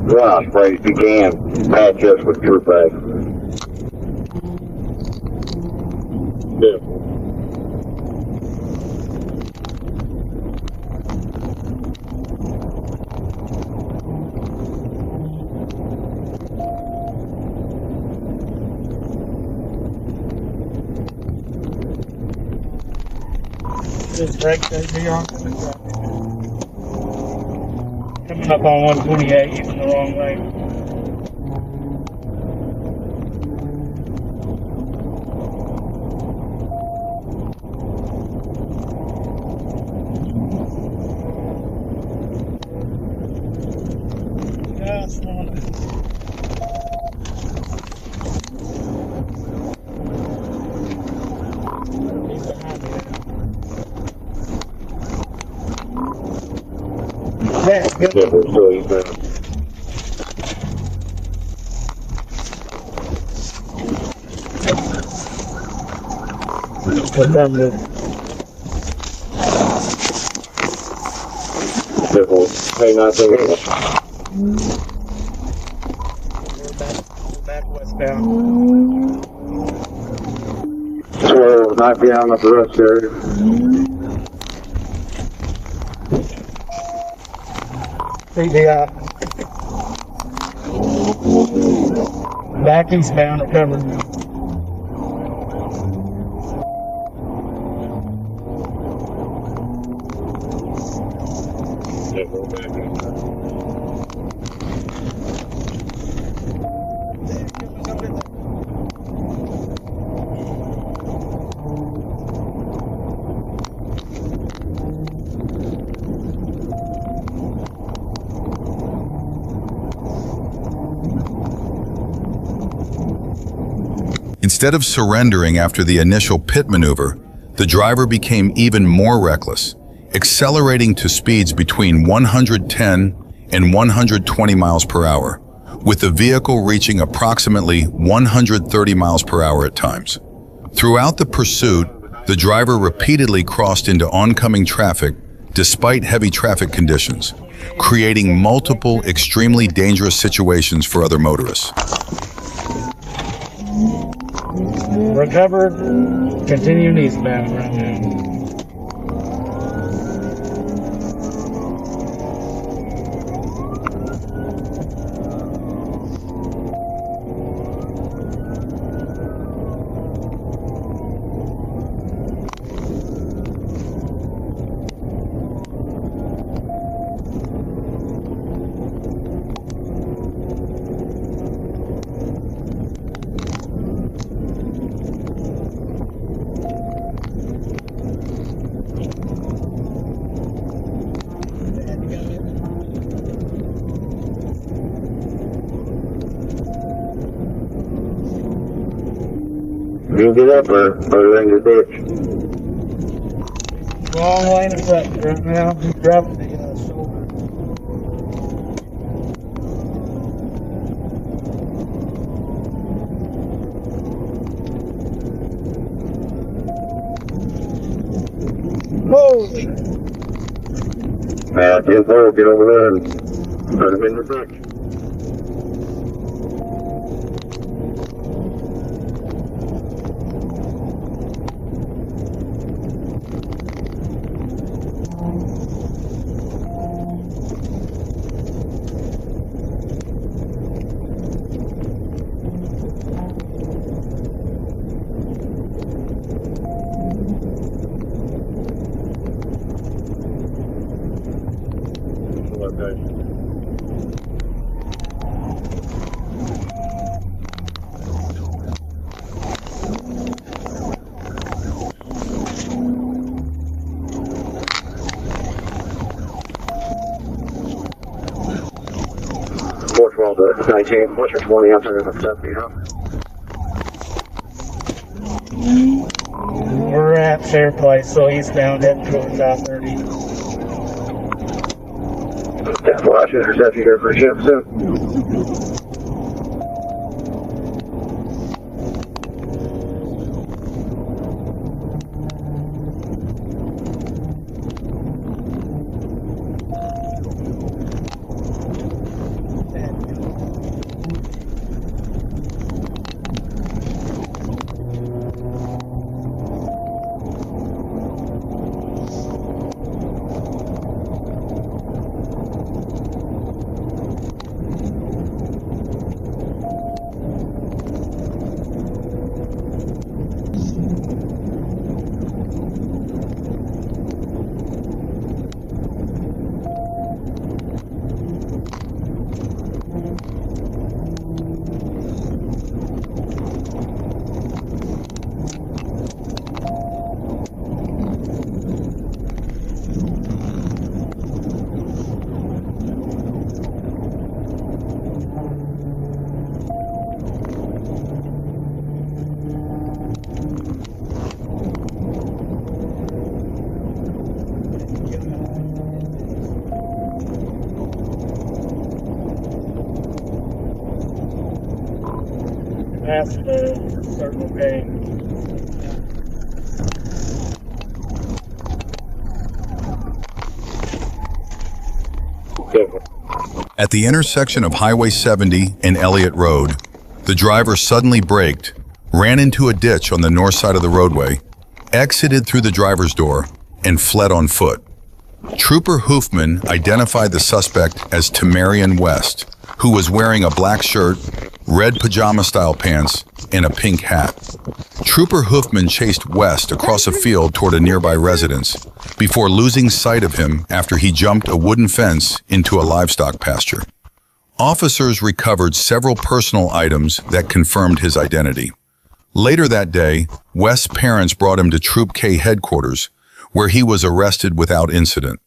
Ross, praise began. Patch us with Troop A. Yeah. This brake should be on. Coming up on 128, using the wrong lane. Yeah, it's one. He's behind me. Yeah, good. Yeah, we're still using Put them with civil. Hey, not there. we're back westbound. Swerve, not beyond the rest area. CDI. Back eastbound, recovered. Instead of surrendering after the initial pit maneuver, the driver became even more reckless, accelerating to speeds between 110 and 120 miles per hour, with the vehicle reaching approximately 130 miles per hour at times. Throughout the pursuit, the driver repeatedly crossed into oncoming traffic despite heavy traffic conditions, creating multiple extremely dangerous situations for other motorists. Recovered, continuing eastbound right now. You get up or in your ditch. Wrong lane of sight right now. He's driving the shoulder. Whoa! 10-4, get over there and put him in your ditch. Okay. Well, the 19, what's your 20 after the 70, huh? We're at Fairplace, so eastbound heading towards I-30. Yeah, well, I should intercept you here for a shift soon. That's the Circle K. At the intersection of Highway 70 and Elliott Road, the driver suddenly braked, ran into a ditch on the north side of the roadway, exited through the driver's door, and fled on foot. Trooper Hoofman identified the suspect as Tamarian West, who was wearing a black shirt, red pajama-style pants, and a pink hat. Trooper Hoofman chased West across a field toward a nearby residence before losing sight of him after he jumped a wooden fence into a livestock pasture. Officers recovered several personal items that confirmed his identity. Later that day, West's parents brought him to Troop K headquarters, where he was arrested without incident.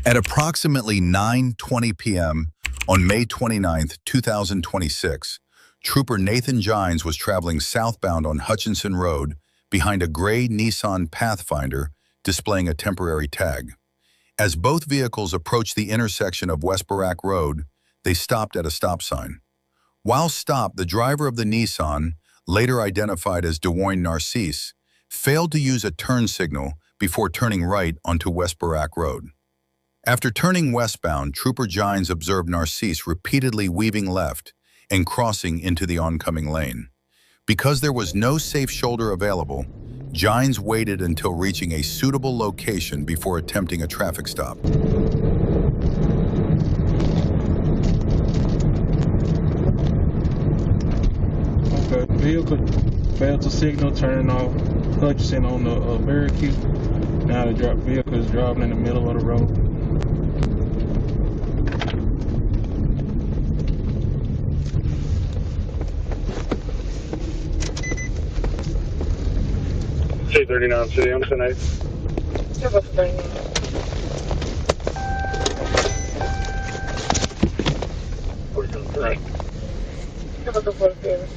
At approximately 9:20 p.m. on May 29, 2026, Trooper Nathan Gines was traveling southbound on Hutchinson Road behind a gray Nissan Pathfinder displaying a temporary tag. As both vehicles approached the intersection of West Barack Road, they stopped at a stop sign. While stopped, the driver of the Nissan, later identified as DeWayne Narcisse, failed to use a turn signal before turning right onto West Barack Road. After turning westbound, Trooper Gines observed Narcisse repeatedly weaving left and crossing into the oncoming lane. Because there was no safe shoulder available, Gines waited until reaching a suitable location before attempting a traffic stop. Okay, vehicle failed to signal, turning off Hutchinson on the barricade. Now the vehicle is driving in the middle of the road. C39 City, I'm 10-8. Yeah, what's the name? Right. Yeah, what's the name?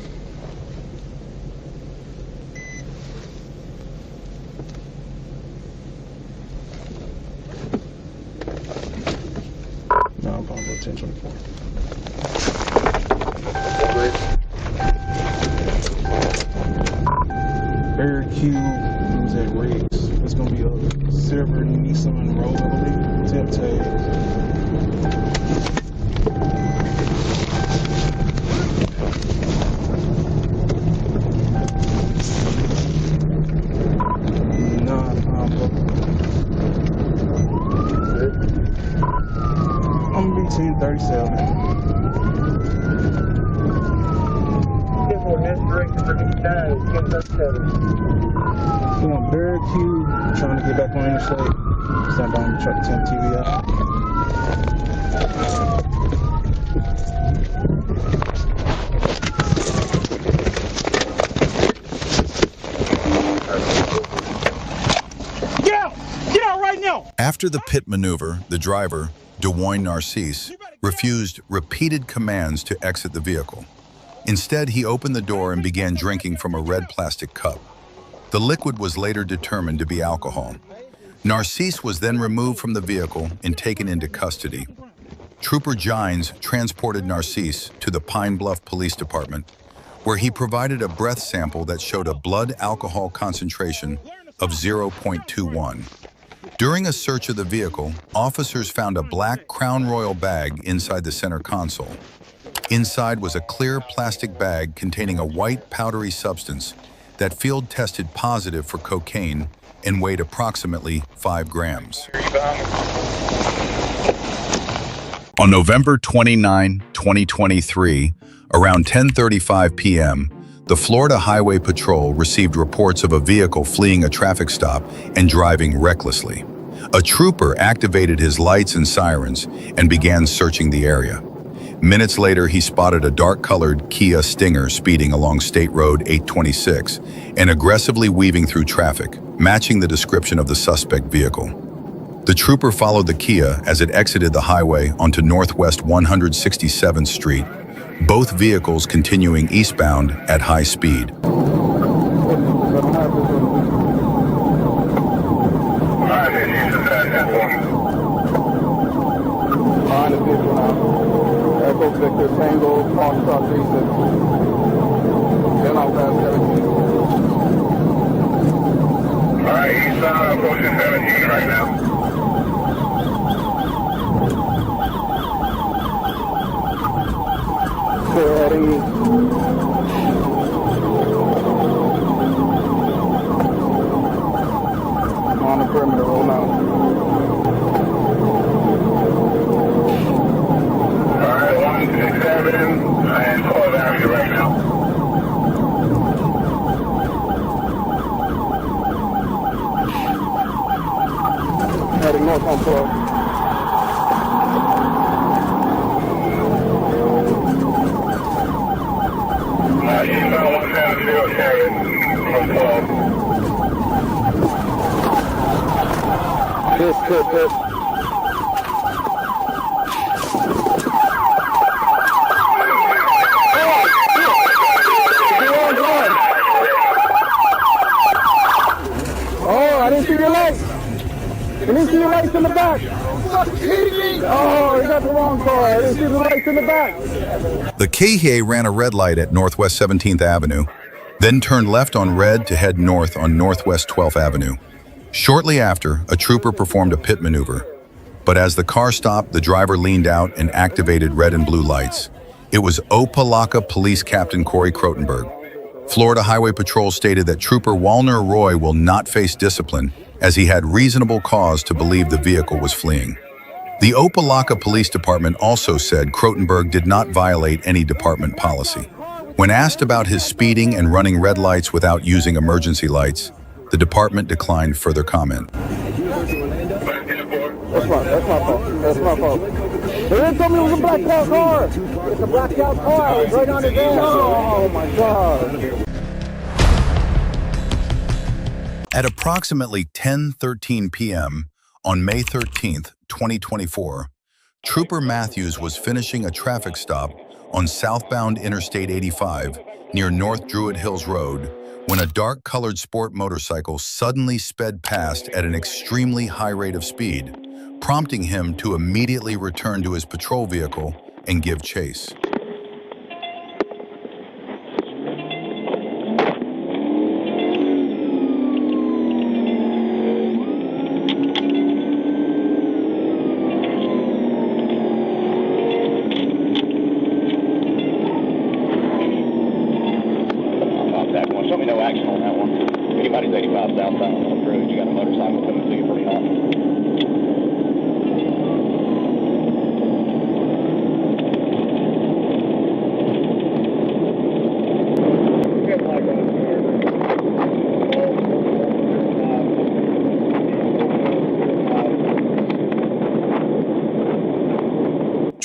No, I'm going to go 1024. Barricade was at Riggs. It's going to be a silver Nissan Rogue, I believe. Tip tags. I'm gonna be 1037. This one is directed for these guys, 1037. Barricade, trying to get back on interstate. Stand by and try to turn the TV out. Get out! Get out right now! After the pit maneuver, the driver, DeWayne Narcisse, refused repeated commands to exit the vehicle. Instead, he opened the door and began drinking from a red plastic cup. The liquid was later determined to be alcohol. Narcisse was then removed from the vehicle and taken into custody. Trooper Gines transported Narcisse to the Pine Bluff Police Department, where he provided a breath sample that showed a blood alcohol concentration of 0.21. During a search of the vehicle, officers found a black Crown Royal bag inside the center console. Inside was a clear plastic bag containing a white powdery substance that field tested positive for cocaine and weighed approximately 5 grams. On November 29, 2023, around 10:35 p.m., the Florida Highway Patrol received reports of a vehicle fleeing a traffic stop and driving recklessly. A trooper activated his lights and sirens and began searching the area. Minutes later, he spotted a dark-colored Kia Stinger speeding along State Road 826 and aggressively weaving through traffic, matching the description of the suspect vehicle. The trooper followed the Kia as it exited the highway onto Northwest 167th Street, both vehicles continuing eastbound at high speed. Victor Tango, Foxtrot 36. Then I'll pass 17. Alright, he's approaching 17 right now. Clear heading east. On the perimeter, roll now. And 12 Avenue right now. Heading north on 12. Eastbound 170 carried from 12. Hit. I didn't see your lights. I didn't see your lights in the back. Oh, you got the wrong car. I didn't see the lights in the back. The KHA ran a red light at Northwest 17th Avenue, then turned left on red to head north on Northwest 12th Avenue. Shortly after, a trooper performed a pit maneuver. But as the car stopped, the driver leaned out and activated red and blue lights. It was Opelika Police Captain Corey Crotenberg. Florida Highway Patrol stated that Trooper Walner Roy will not face discipline as he had reasonable cause to believe the vehicle was fleeing. The Opelika Police Department also said Crotenberg did not violate any department policy. When asked about his speeding and running red lights without using emergency lights, the department declined further comment. That's my fault. They didn't tell me it was a blacked out car. It's a blacked out car. I was right on his ass. Oh my God. At approximately 10:13 p.m. on May 13th, 2024, Trooper Matthews was finishing a traffic stop on southbound Interstate 85 near North Druid Hills Road when a dark-colored sport motorcycle suddenly sped past at an extremely high rate of speed, prompting him to immediately return to his patrol vehicle and give chase. Show me no action on that one. Anybody's 85 southbound on the road, you got a motorcycle coming to you pretty hot.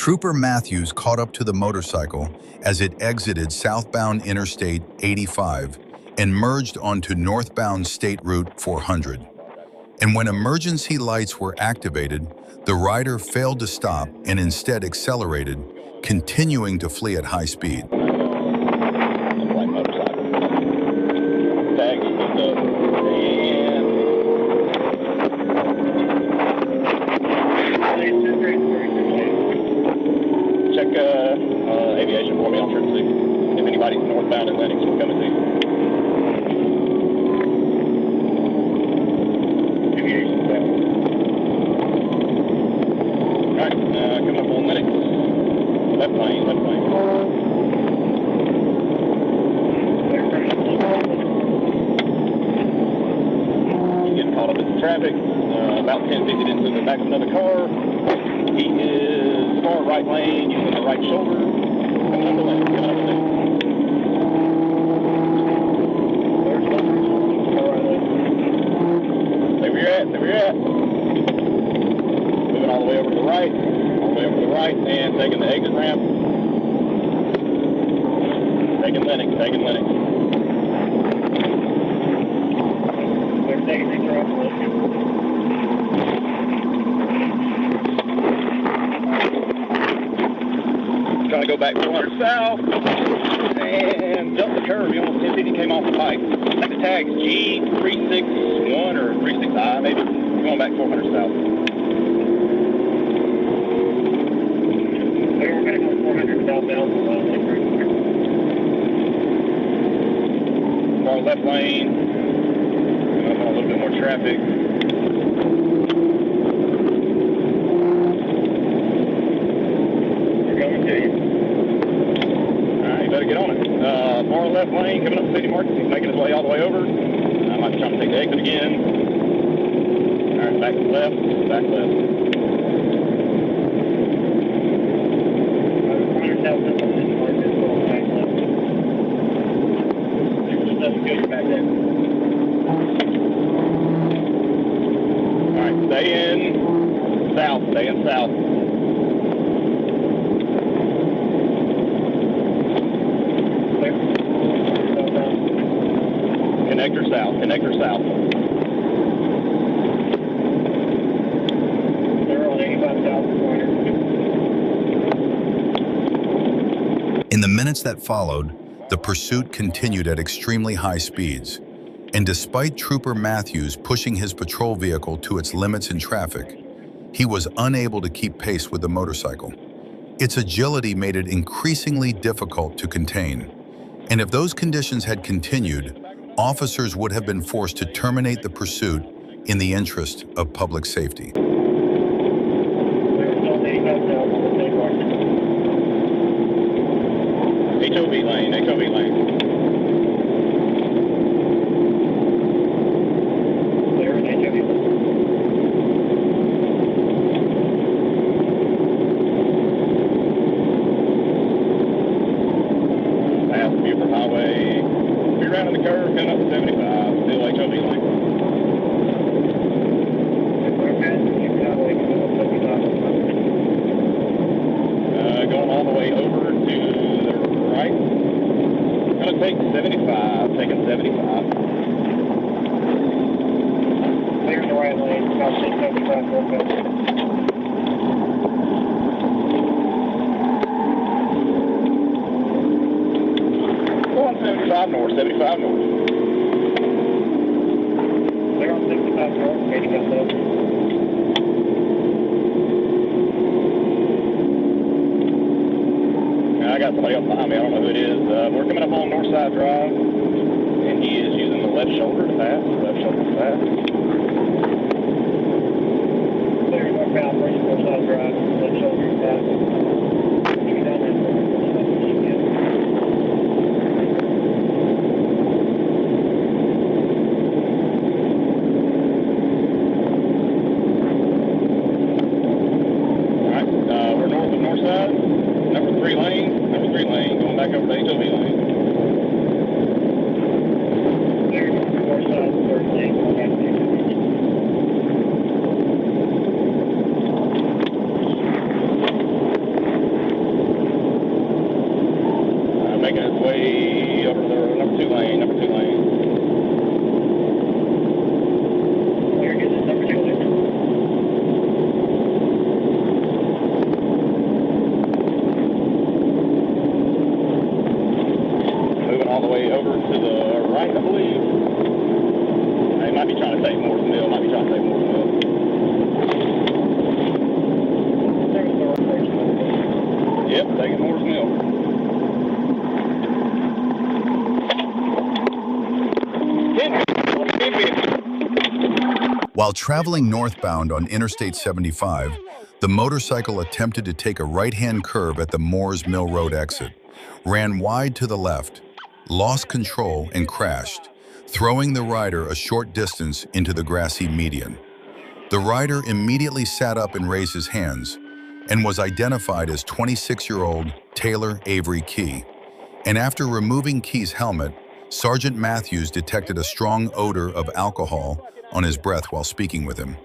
Trooper Matthews caught up to the motorcycle as it exited southbound Interstate 85 and merged onto northbound State Route 400. And when emergency lights were activated, the rider failed to stop and instead accelerated, continuing to flee at high speed. Check aviation for me on 6. If anybody's northbound in Lennox, we're coming to you. Aviation bound. Alright, coming up on Lennox. Left lane, left lane. He's getting caught up in traffic. About 10 feet into the back of another car. He is far right lane, using the right shoulder. Coming up the lane, coming up the lane. Stay where you're at, stay where you're at. Moving all the way over to the right, all the way over to the right, and taking the exit ramp. Taking Lennox, taking Lennox. They're taking the drop. Trying to go back 400 south and jump the curve. He almost 10 feet. He came off the pipe. I think the tag's G361 or 36I maybe. Going back 400 south. We're going to go 400 southbound. Far left lane. A little bit more traffic. Get on it. Far left lane, coming up the city market. He's making his way all the way over. I might be trying to take the exit again. Alright, back left, back left. Alright, stay in south, stay in south. Connector south, connector south. They're on 85 south. In the minutes that followed, the pursuit continued at extremely high speeds. And despite Trooper Matthews pushing his patrol vehicle to its limits in traffic, he was unable to keep pace with the motorcycle. Its agility made it increasingly difficult to contain. And if those conditions had continued, officers would have been forced to terminate the pursuit in the interest of public safety. HOV lane, HOV lane. There, HOV lane. Past Buford Highway. Be around the curve, coming up to 75, still HOV lane. Going all the way over to the right. Gonna take 75, taking 75. Clear in the right lane, about 675 northbound. Going 75 north, 75 north. They're on 65 north, 85 south. I got somebody else behind me, I don't know who it is. We're coming up on Northside Drive, and he is using the left shoulder to pass, left shoulder to pass. Clear northbound, Northside Drive, left shoulder to pass. Alright, we're north of Northside, number 3 lane, going back over to HOV lane. There's Northside, 3rd lane, going back to HOV. While traveling northbound on Interstate 75, the motorcycle attempted to take a right-hand curve at the Moores Mill Road exit, ran wide to the left, lost control and crashed, throwing the rider a short distance into the grassy median. The rider immediately sat up and raised his hands and was identified as 26-year-old Taylor Avery Key. And after removing Key's helmet, Sergeant Matthews detected a strong odor of alcohol on his breath while speaking with him,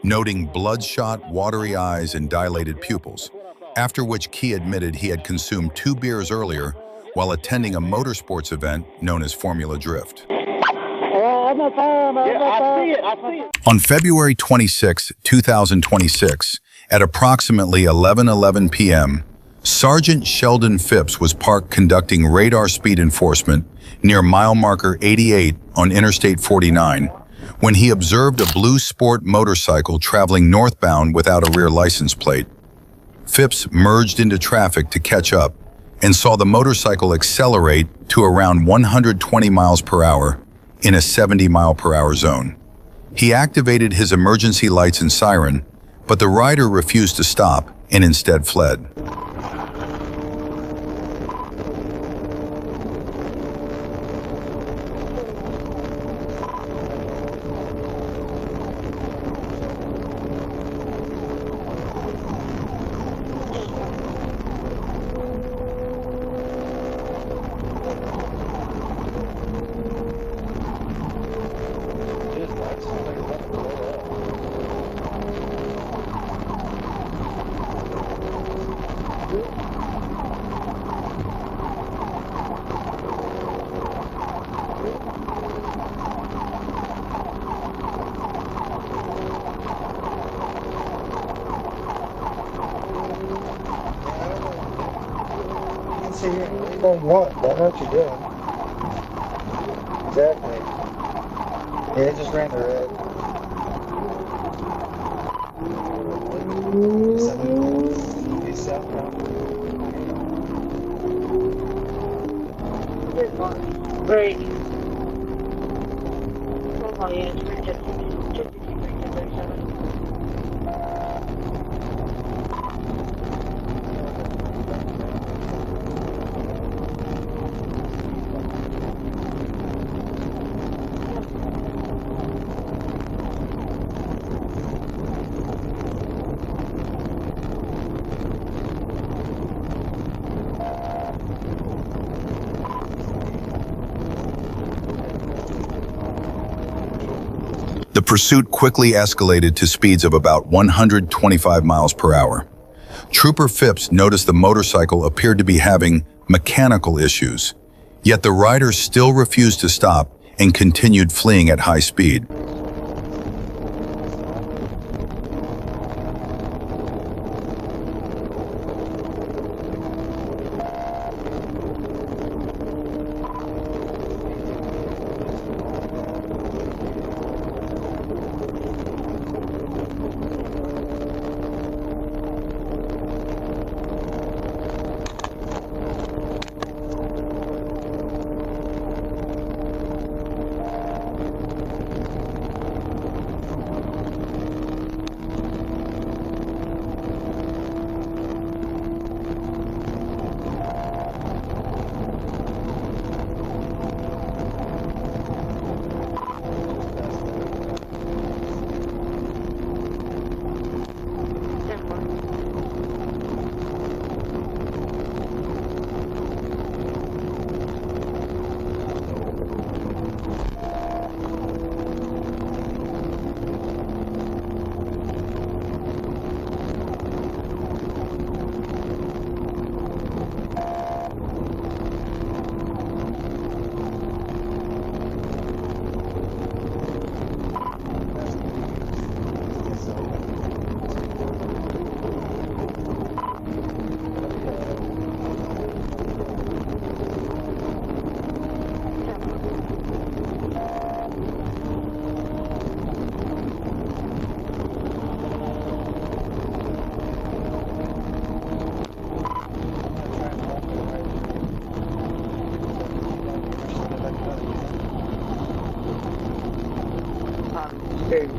noting bloodshot, watery eyes and dilated pupils, after which Key admitted he had consumed 2 beers earlier while attending a motorsports event known as Formula Drift. On February 26, 2026, at approximately 11:11 p.m., Sergeant Sheldon Phipps was parked conducting radar speed enforcement near mile marker 88 on Interstate 49 when he observed a blue sport motorcycle traveling northbound without a rear license plate. Phipps merged into traffic to catch up and saw the motorcycle accelerate to around 120 miles per hour in a 70-mile-per-hour zone. He activated his emergency lights and siren, but the rider refused to stop and instead fled. On what? I know what you're doing. Exactly. Yeah, it just ran the red. Great. Oh, yeah, The pursuit quickly escalated to speeds of about 125 miles per hour. Trooper Phipps noticed the motorcycle appeared to be having mechanical issues, yet the rider still refused to stop and continued fleeing at high speed.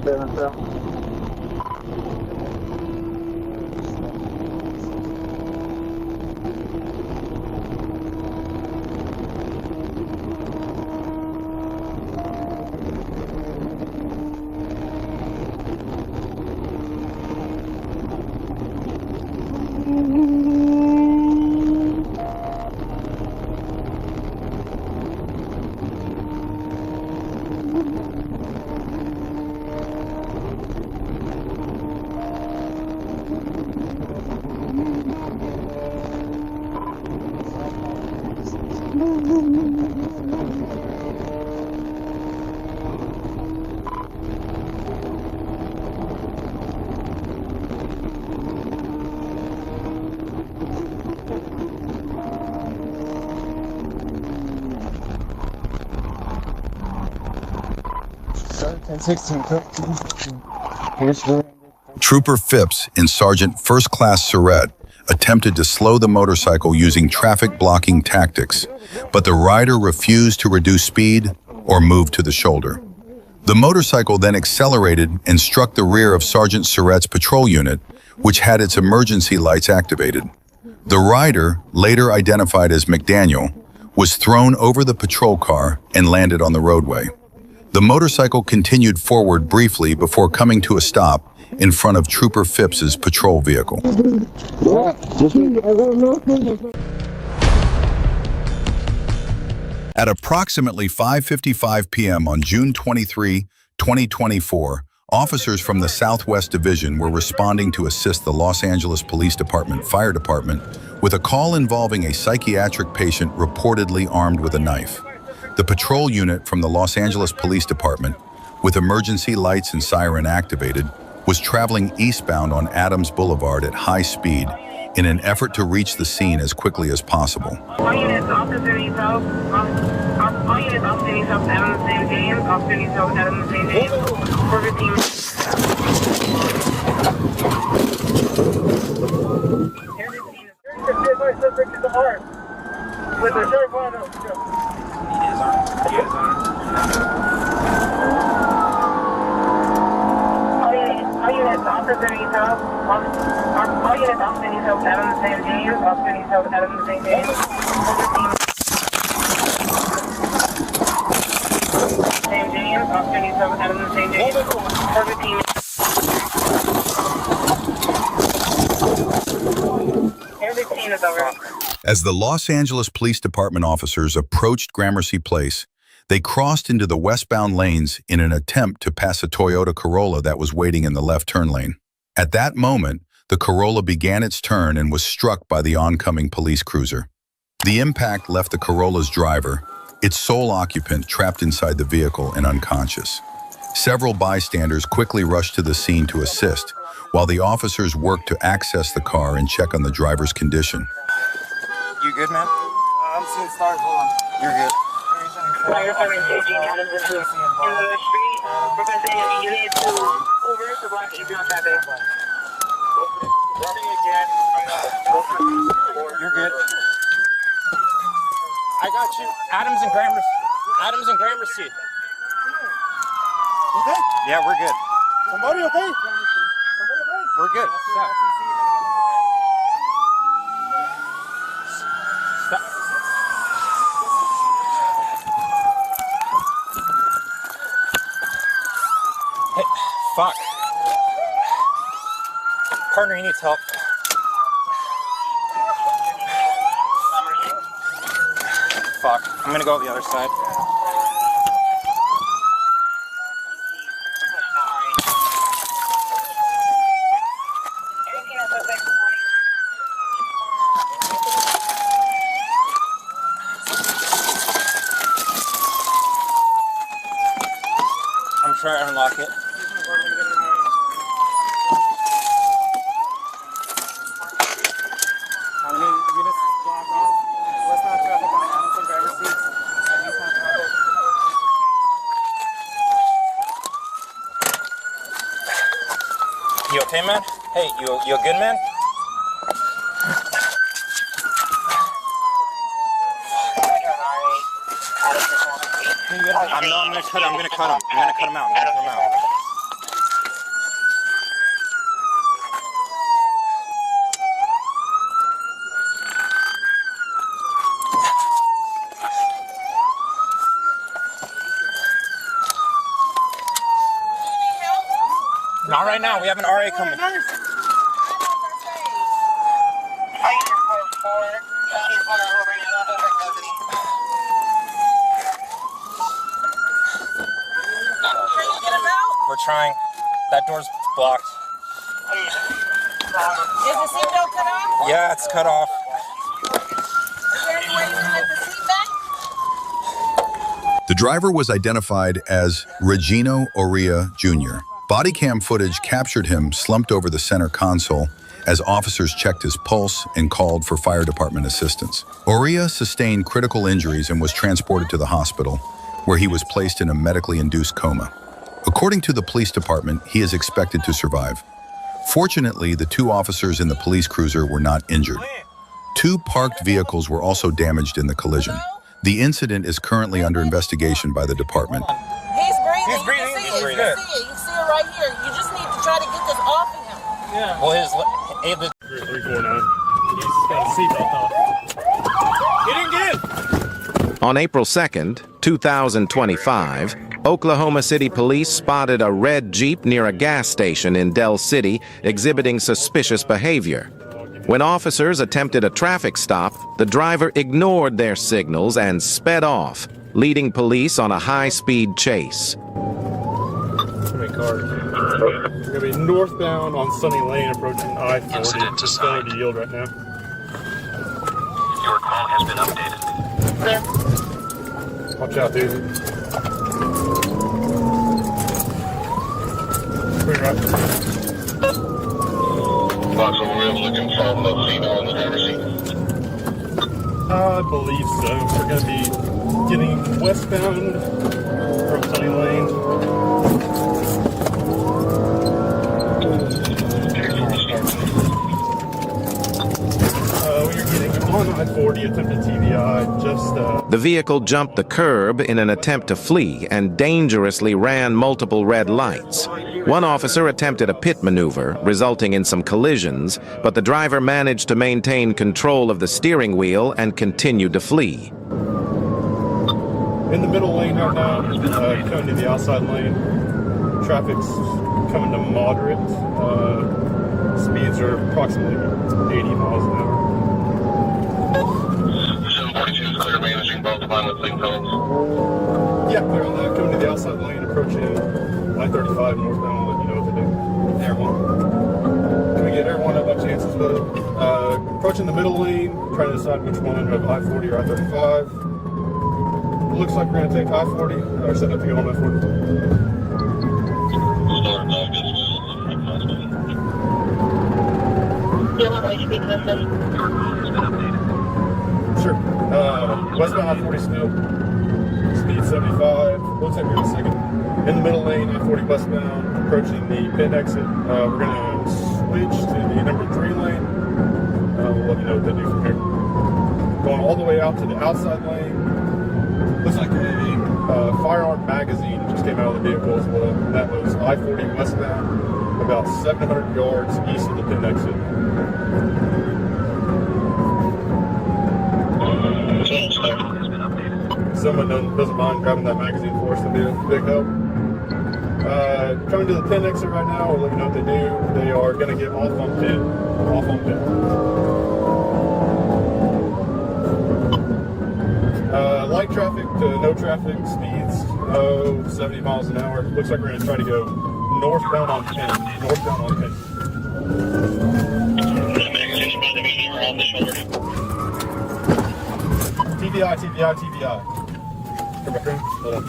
47 South. Trooper Phipps in Sergeant First Class Surratt attempted to slow the motorcycle using traffic blocking tactics, but the rider refused to reduce speed or move to the shoulder. The motorcycle then accelerated and struck the rear of Sergeant Surratt's patrol unit, which had its emergency lights activated. The rider, later identified as McDaniel, was thrown over the patrol car and landed on the roadway. The motorcycle continued forward briefly before coming to a stop in front of Trooper Phipps's patrol vehicle. At approximately 5:55 p.m. on June 23, 2024, officers from the Southwest Division were responding to assist the Los Angeles Police Department Fire Department with a call involving a psychiatric patient reportedly armed with a knife. The patrol unit from the Los Angeles Police Department, with emergency lights and siren activated, was traveling eastbound on Adams Boulevard at high speed in an effort to reach the scene as quickly as possible. All units, officer needs help. All units, officer needs help. Adams St. James. Officer needs help. Adams St. James. For 15. Suspect is armed. With a sheriff on us. He is armed. He is armed. All units, officer needs help. All units, officer needs help. Adams St. James. Officer needs help. Adams St. James. St. James. Officer needs help. Adams St. James. For 15. Everything is over. As the Los Angeles Police Department officers approached Gramercy Place, they crossed into the westbound lanes in an attempt to pass a Toyota Corolla that was waiting in the left turn lane. At that moment, the Corolla began its turn and was struck by the oncoming police cruiser. The impact left the Corolla's driver, its sole occupant, trapped inside the vehicle and unconscious. Several bystanders quickly rushed to the scene to assist, while the officers worked to access the car and check on the driver's condition. You good, man? I'm seeing stars. Hold on. You're good. Fire department taking Adams in the street. Representing a unit to over to block eastbound traffic. You're good. I got you. Adams and Gramercy. Okay? Yeah, we're good. Somebody okay? We're good. Stop. Stop. Hey, fuck. Partner, he needs help. Fuck. I'm gonna go the other side. I'm trying to unlock it. How many units blocked off? Westbound traffic on Adams and Gramercy and eastbound traffic. You okay, man? Hey, you good, man? I'm gonna cut him out. Not right now. We have an RA coming. We're trying. That door's blocked. Is the seatbelt cut off? Yeah, it's cut off. Is there any way you can get the seat back? The driver was identified as Regino Oria Jr. Body cam footage captured him slumped over the center console as officers checked his pulse and called for fire department assistance. Oria sustained critical injuries and was transported to the hospital, where he was placed in a medically induced coma. According to the police department, he is expected to survive. Fortunately, the 2 officers in the police cruiser were not injured. 2 parked vehicles were also damaged in the collision. The incident is currently under investigation by the department. He's breathing. You can see it. You can see it. You can see it right here. You just need to try to get this off of him. Yeah. Well, his 349. He's got a seatbelt on. Get in, get in! On April 2nd, 2025, Oklahoma City police spotted a red Jeep near a gas station in Del City exhibiting suspicious behavior. When officers attempted a traffic stop, the driver ignored their signals and sped off, leading police on a high-speed chase. Too many cars. We're going to be northbound on Sunny Lane approaching I-40. Incident to Failure to yield right now. Your call has been updated. Watch out, dude. Clear right. Fox over looking from the female in the driver's seat. I believe so. We're going to be getting westbound from Sunny Lane. We are getting on I-40, attempted TBI, The vehicle jumped the curb in an attempt to flee and dangerously ran multiple red lights. One officer attempted a pit maneuver, resulting in some collisions, but the driver managed to maintain control of the steering wheel and continued to flee. in the middle lane right now, coming to the outside lane. Traffic's coming to moderate. Speeds are approximately 80 miles an hour. 742 is clear, managing both line with lane felons. Yeah, clear on that. Coming to the outside lane, approaching I-35 northbound, I'll let you know what to do. Air one. Can we get Air one up by chances, though? Approaching the middle lane, trying to decide which one of I-40 or I-35. Looks like we're going to take I-40, or set up to go on I-40. Sure. Westbound I-40 still. Speed 75. Looks like we're in a second. In the middle lane, I-40 westbound, approaching the pit exit. We're going to switch to the number 3 lane. We'll let you know what they do from here. Going all the way out to the outside lane. Looks like a firearm magazine just came out of the vehicle as well. That was I-40 westbound, about 700 yards east of the pit exit. Someone doesn't mind grabbing that magazine for us, that'd be a big help. Coming to the pin exit right now, we'll let you know what they do. They are going to get off on pit. Off on pit. Light traffic to no traffic, speeds 70 miles an hour. Looks like we're going to try to go northbound on pin. Northbound on pin. TBI, TBI, TBI. Come back around. Hold on.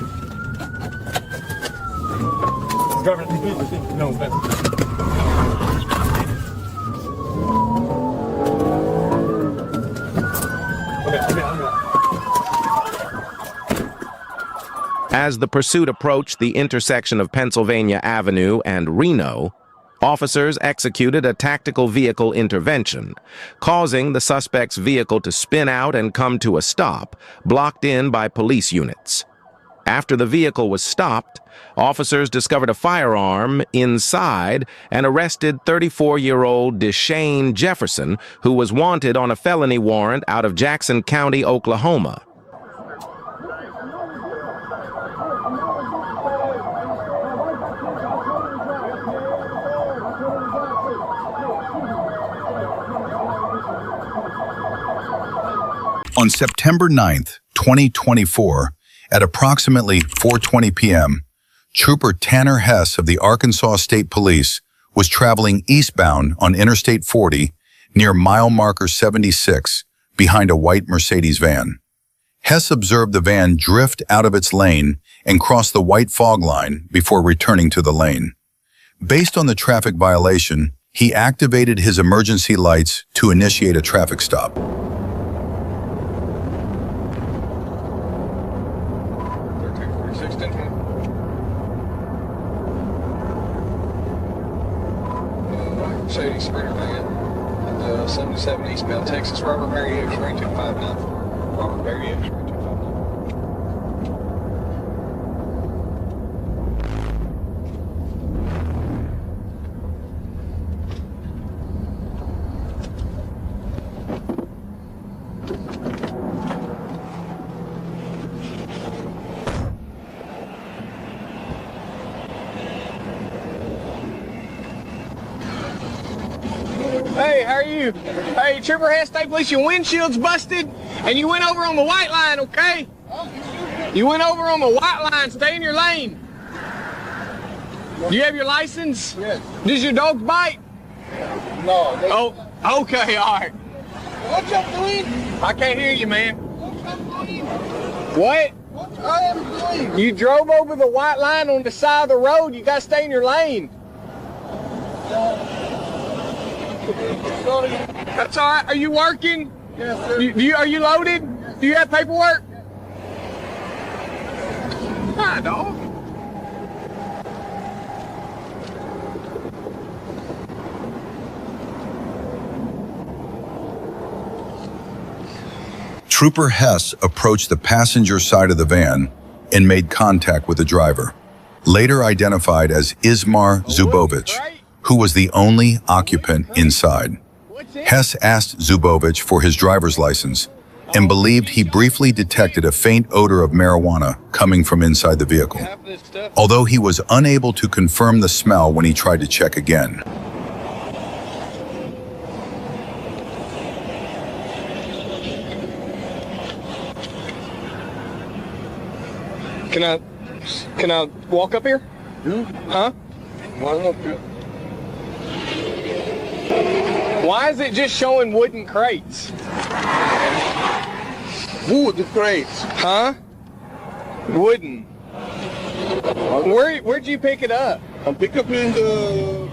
Driver, no, it's better. Okay. As the pursuit approached the intersection of Pennsylvania Avenue and Reno, officers executed a tactical vehicle intervention, causing the suspect's vehicle to spin out and come to a stop, blocked in by police units. After the vehicle was stopped, officers discovered a firearm inside and arrested 34-year-old Dashcam Jefferson, who was wanted on a felony warrant out of Jackson County, Oklahoma. On September 9th, 2024, at approximately 4:20 p.m., Trooper Tanner Hess of the Arkansas State Police was traveling eastbound on Interstate 40 near mile marker 76 behind a white Mercedes van. Hess observed the van drift out of its lane and cross the white fog line before returning to the lane. Based on the traffic violation, he activated his emergency lights to initiate a traffic stop. Mercedes Sprinter van at the 77 eastbound Texas, Robert Mary X-ray 259. Robert Mary X-ray 259. Hey, how are you? Hey, Trooper Hess, State Police, your windshield's busted, and you went over on the white line, okay? You went over on the white line, stay in your lane. Do you have your license? Yes. Does your dog bite? No. Oh, okay, all right. What y'all doing? I can't hear you, man. What? What I am doing? You drove over the white line on the side of the road. You gotta stay in your lane. Sorry. That's all right. Are you working? Yes, sir. Are you loaded? Do you have paperwork? Hi, dog. Trooper Hess approached the passenger side of the van and made contact with the driver, later identified as Ismar Zubovich, who was the only occupant inside. Hess asked Zubovich for his driver's license and believed he briefly detected a faint odor of marijuana coming from inside the vehicle, although he was unable to confirm the smell when he tried to check again. Can I walk up here? Yeah. Huh? Why not? Why is it just showing wooden crates? Wood crates. Huh? Wooden. Where'd you pick it up? I pick up in the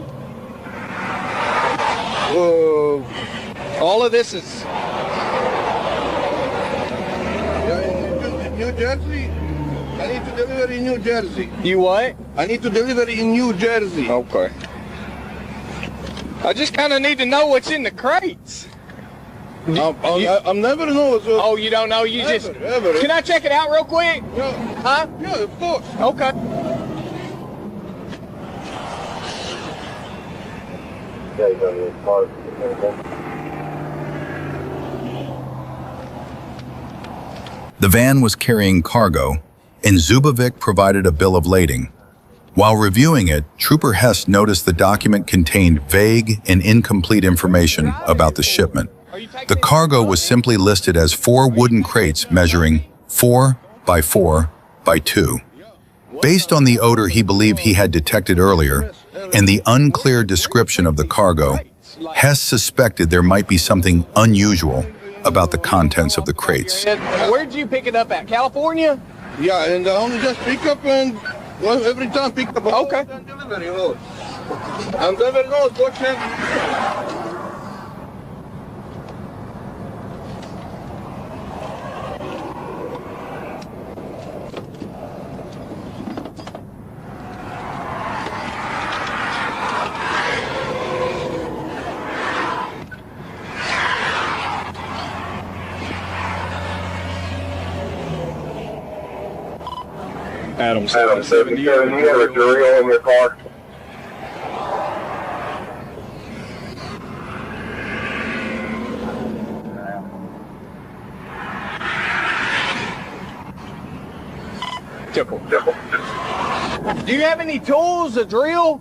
all of this is in New Jersey. I need to deliver in New Jersey. You what? I need to deliver in New Jersey. Okay. I just kind of need to know what's in the crates. I'm never know. So oh, you don't know? You just... Ever. Can I check it out real quick? Yeah. Huh? Yeah, of course. Okay. The van was carrying cargo, and Zubovich provided a bill of lading. While reviewing it, Trooper Hess noticed the document contained vague and incomplete information about the shipment. The cargo was simply listed as 4 wooden crates measuring 4 by 4 by 2. Based on the odor he believed he had detected earlier and the unclear description of the cargo, Hess suspected there might be something unusual about the contents of the crates. Where'd you pick it up at? California? Yeah, and I only just pick up and well, every time pick up. Okay. Delivery load. I'm never know what can. Adam 77, you have a Duriel in your car? Do you have any tools, a drill?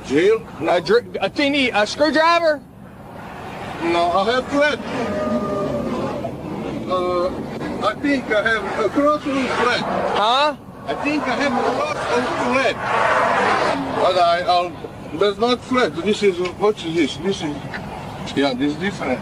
Drill? A screwdriver? No, I have flat. I think I have a cross on flat. Huh? I think I have a cross on flat. But that's not flat. This is, what is this? This is, yeah, this is different.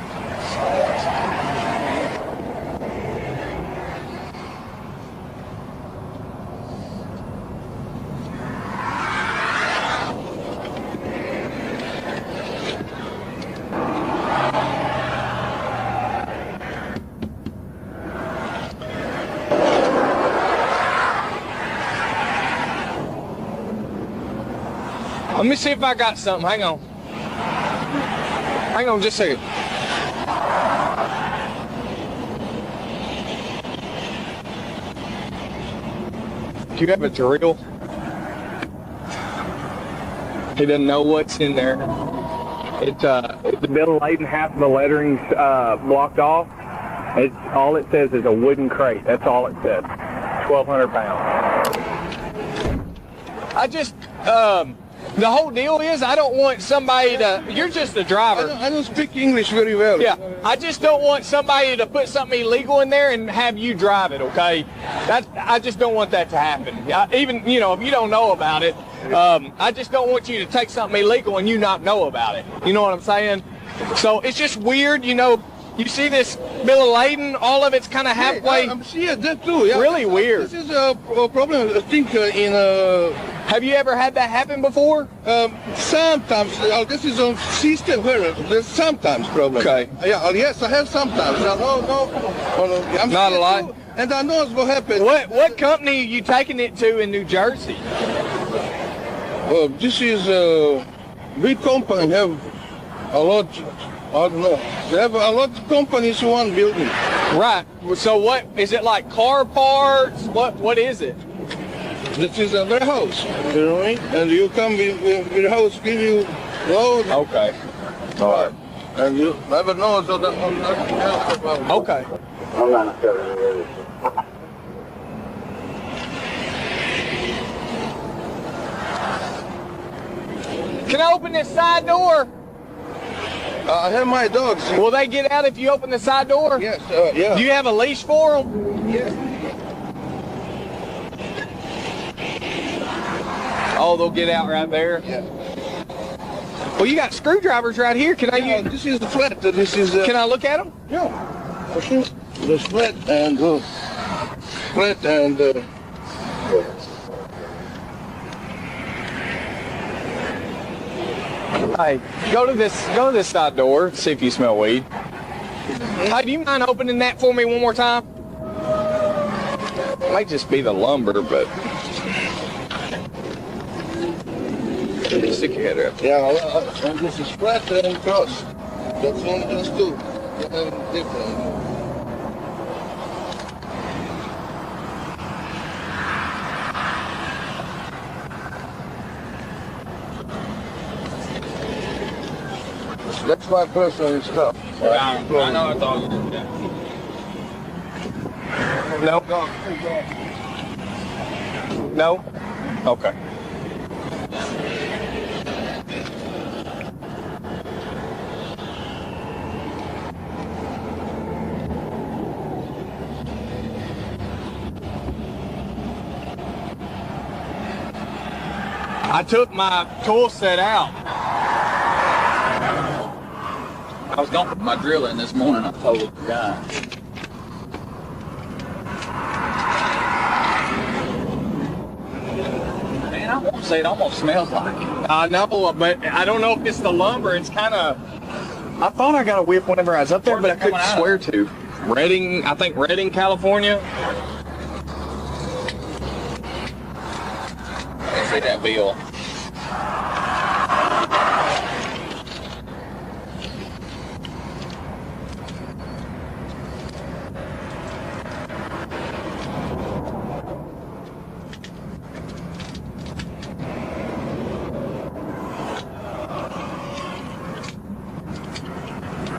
Let me see if I got something. Hang on. Hang on just a second. Do you have a drill? He doesn't know what's in there. It's the bill of lading, half of the lettering's blocked off. It's all it says is a wooden crate. That's all it says. 1,200 pounds. I just the whole deal is I don't want somebody to. You're just a driver. I don't speak English very well. Yeah, I just don't want somebody to put something illegal in there and have you drive it. Okay, I just don't want that to happen. Even if you don't know about it, I just don't want you to take something illegal and you not know about it. You know what I'm saying? So it's just weird. You see this bill of lading, all of it's kind of halfway. Yeah, that too. Yeah. Really weird. This is a problem, I think, Have you ever had that happen before? Sometimes. This is on system where there's sometimes problem. Okay. Yeah. Yes, I have sometimes. I'm not a lot. And I know what happened. What company are you taking it to in New Jersey? This is a big company. Have a lot. I don't know. They have a lot of companies in one building. Right. So what is it, like car parts? What is it? This is a warehouse. You know what I mean? And you come with your house, give you load. Okay. All right. And you never know so that nothing else about it. Okay. Can I open this side door? I have my dogs. Will they get out if you open the side door? Yes, yeah. Do you have a leash for them? Yes. Oh, they'll get out right there? Yeah. Well, you got screwdrivers right here. Can I use? This is the flat. This is. Can I look at them? Yeah. For sure. The flat and flat and. Hey, go to this side door. See if you smell weed. Hey, do you mind opening that for me one more time? Might just be the lumber, but. Stick your head up. Yeah, and this is flat and cross. That's only those two. Different. That's my personal stuff. I know I thought you did that. No. No? Okay. I took my tool set out. I was going to put my drill in this morning. I totally forgot. Man, I want to say it almost smells like it. I know, but I don't know if it's the lumber. It's kind of. I thought I got a whiff whenever I was up there, but I couldn't swear to. Redding, I think Redding, California. Let's see that bill.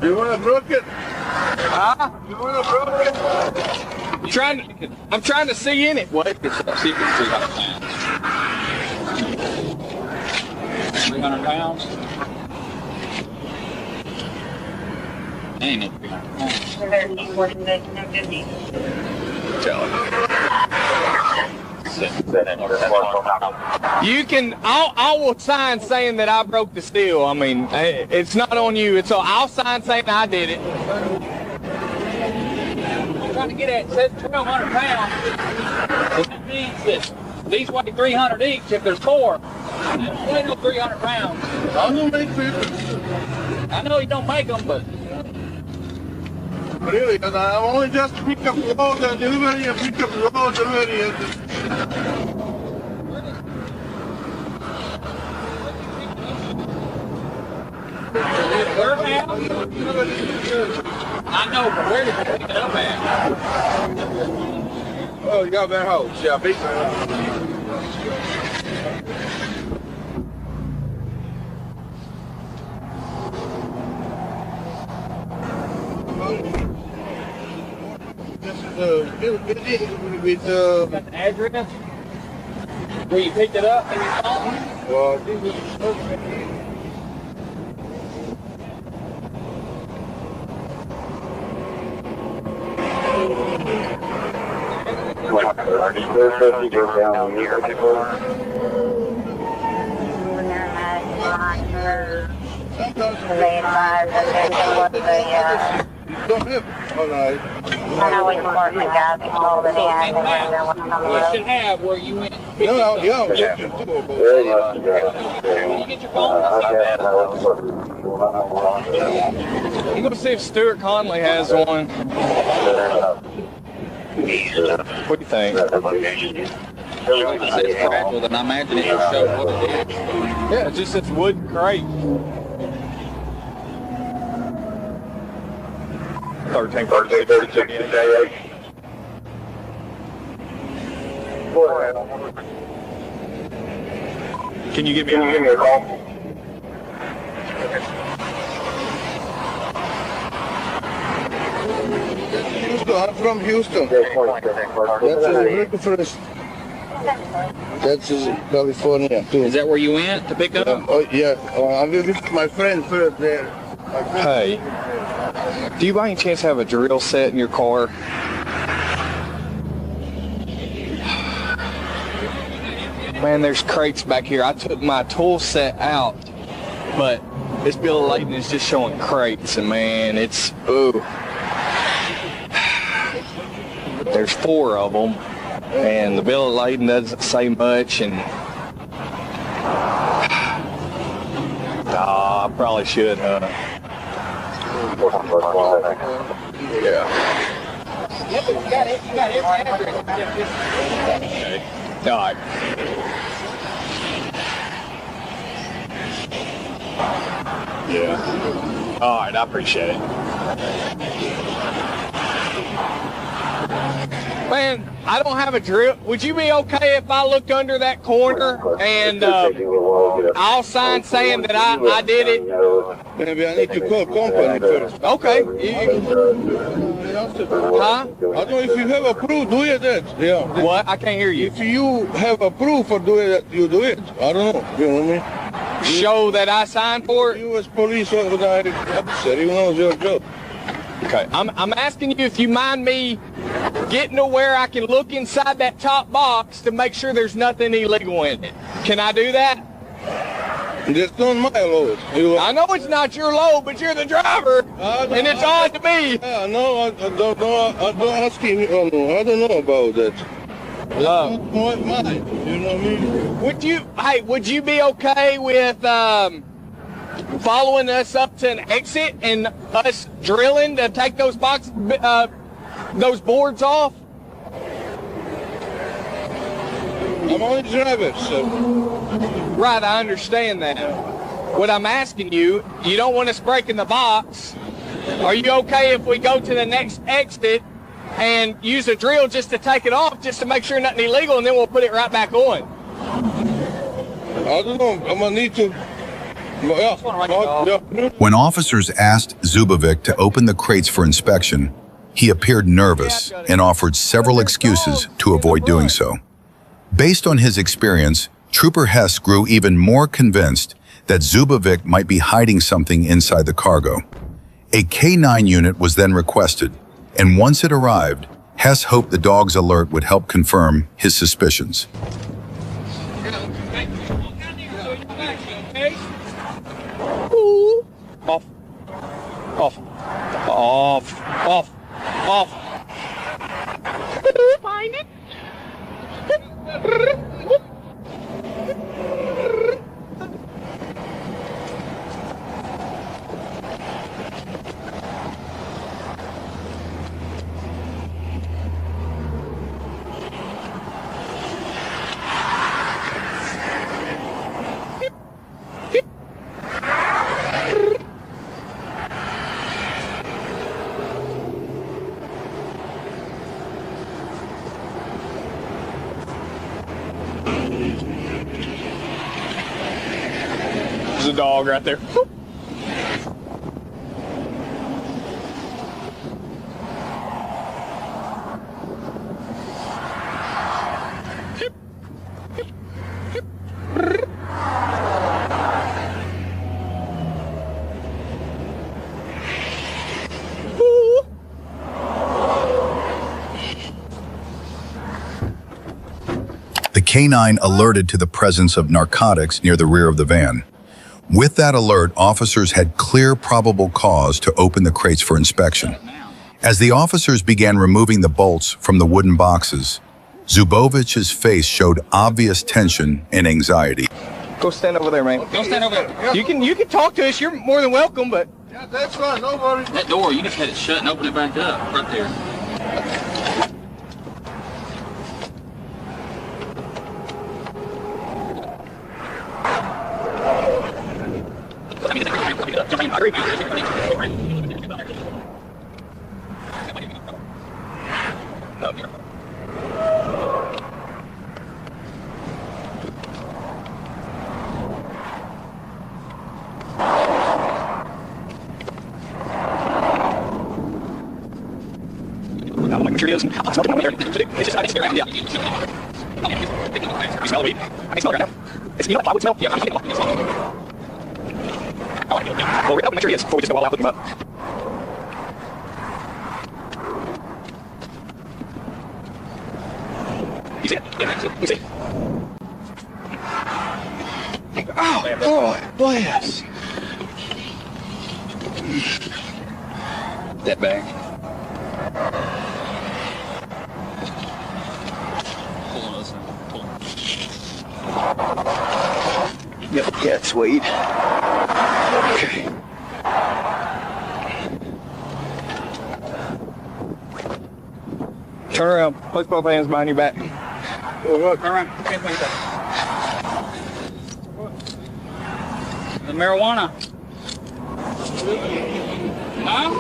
You want to broke it? Huh? You want to broke it? I'm trying to see in it. What? See if it's 300 pounds. 300 pounds? Ain't it? You can, I will sign saying that I broke the seal. I mean, it's not on you. I'll sign saying I did it. I'm trying to get at, it says 1,200 pounds. So that means that these weigh 300 each if there's 4. They weigh no 300 pounds. I don't make people. I know you don't make them, but... Really, because I only just pick up loads and delivery and pick up loads and delivery. I know, but where did you pick it up at? Oh, you got that house, yeah, big Got the address? Where you picked it up and you saw it? Well, You should have where you went. yeah. You get your phone? I'm going to see if Stuart Conley has one. What do you think? It says fragile, then I imagine it will show what it is. Yeah, it just says wood crate. 1336 Can you give me a call? Houston, I'm from Houston. That's California too. Is that where you went to pick up? Oh yeah, I will visit my friend first there. Hey, do you by any chance have a drill set in your car? Man, there's crates back here. I took my tool set out, but this bill of lading is just showing crates, and man, it's, ooh. There's 4 of them, and the bill of lading doesn't say much, and I probably should, huh? Yeah. Yep, you got it. You got it. All right. Yeah. All right, I appreciate it. Man, I don't have a drill. Would you be okay if I look under that corner and I'll sign saying that I did it? Maybe I need to call company first. Okay. Huh? I don't know if you have a proof, do it that. Yeah. What? I can't hear you. If you have a proof for doing that, you do it. I don't know. You know what I mean? Show that I signed for it? U.S. police officer, you know your job. Okay. I'm asking you if you mind me getting to where I can look inside that top box to make sure there's nothing illegal in it. Can I do that? That's not my load. I know it's not your load, but you're the driver, and it's on to me. Yeah, no, I don't know. I don't ask him. I don't know about that. You know what I mean? Would you be okay with following us up to an exit and us drilling to take those those boards off? I'm only driver, so. Right, I understand that. What I'm asking you, you don't want us breaking the box. Are you okay if we go to the next exit and use a drill just to take it off, just to make sure nothing illegal, and then we'll put it right back on? I don't know. I'm gonna need to. When officers asked Zubovic to open the crates for inspection, he appeared nervous and offered several excuses to avoid doing so. Based on his experience, Trooper Hess grew even more convinced that Zubovic might be hiding something inside the cargo. A K9 unit was then requested, and once it arrived, Hess hoped the dog's alert would help confirm his suspicions. Off. Off. Off. Off. Off. Find it. There's a dog right there. The K9 alerted to the presence of narcotics near the rear of the van. With that alert, officers had clear probable cause to open the crates for inspection. As the officers began removing the bolts from the wooden boxes, Zubovich's face showed obvious tension and anxiety. Go stand over there, man. Go stand over there. You can talk to us. You're more than welcome, but Yeah, that's right. Nobody. That door, you just had it shut and open it back up right there. Cheerios. I smell it there. It's just, I just yeah. You smell the weed? I can smell it right now. It's, you know what plywood smell? Yeah, I'm getting it. Well, we're open, make sure he is before we just go all out looking him up. You see it? Yeah, you see it. Oh, boy, bless. That bag. Yep, yeah, it's weed. Okay. Turn around. Place both hands behind your back. Turn around. The marijuana. Huh?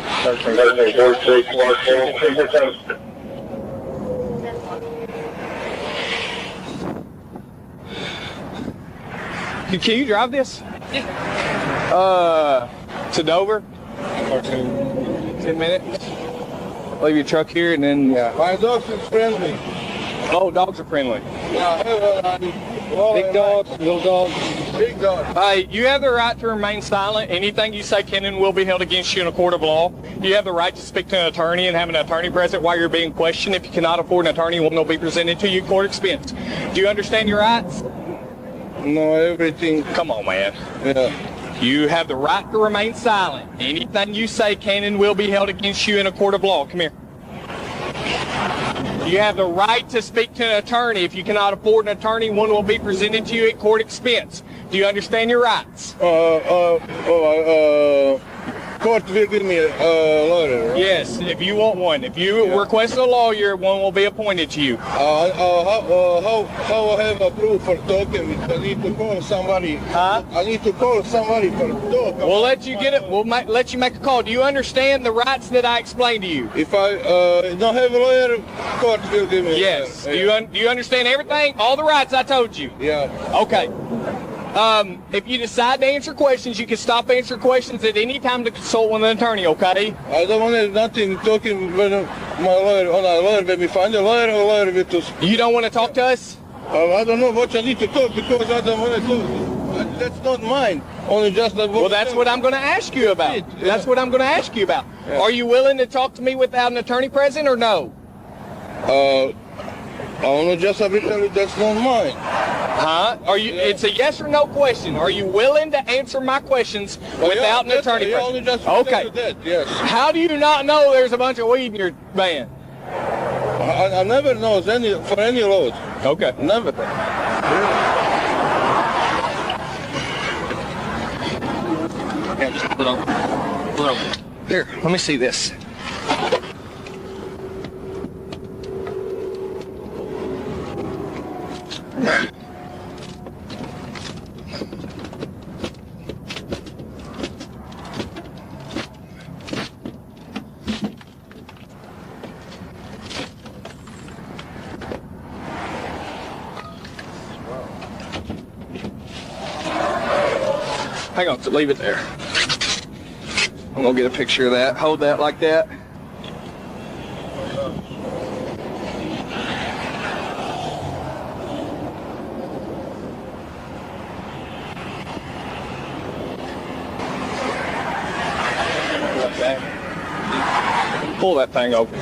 Can you drive this? Yeah. To Dover? 10 minutes. Leave your truck here and then, yeah. My dogs is friendly. Oh, dogs are friendly. Yeah, Big dogs, little dogs. Big dogs. Hey, you have the right to remain silent. Anything you say can and will be held against you in a court of law. You have the right to speak to an attorney and have an attorney present while you're being questioned. If you cannot afford an attorney, one will be presented to you at court expense. Do you understand your rights? No, everything. Come on, man. Yeah. You have the right to remain silent. Anything you say can and will be held against you in a court of law. Come here. You have the right to speak to an attorney. If you cannot afford an attorney, one will be presented to you at court expense. Do you understand your rights? Court will give me a lawyer, right? Yes, if you want one. If you request a lawyer, one will be appointed to you. How I have a proof for talking? I need to call somebody. Huh? I need to call somebody for talk. We'll let you get it. We'll let you make a call. Do you understand the rights that I explained to you? If I don't have a lawyer, court will give me. Yes. Do you understand everything? All the rights I told you? Yeah. Okay. If you decide to answer questions, you can stop answering questions at any time to consult with an attorney, okay? I don't want nothing talking with my lawyer. Oh, no, lawyer, let me find a lawyer or lawyer with us. You don't want to talk to us? I don't know what I need to talk because I don't want to talk. That's not mine. Only just that. Well, that's what I'm going to ask you about. That's what I'm going to ask you about. Yeah. Are you willing to talk to me without an attorney present or no? I only just have to tell you that's not mine. Huh? Are you? It's a yes or no question. Are you willing to answer my questions without an attorney present? Only just Okay. that, yes. How do you not know there's a bunch of weed in your van? I never know for any load. Okay. Never. Yeah, just pull it over. Pull it over. Here, let me see this. Hang on, leave it there. I'm gonna get a picture of that. Hold that like that. Pull that thing open.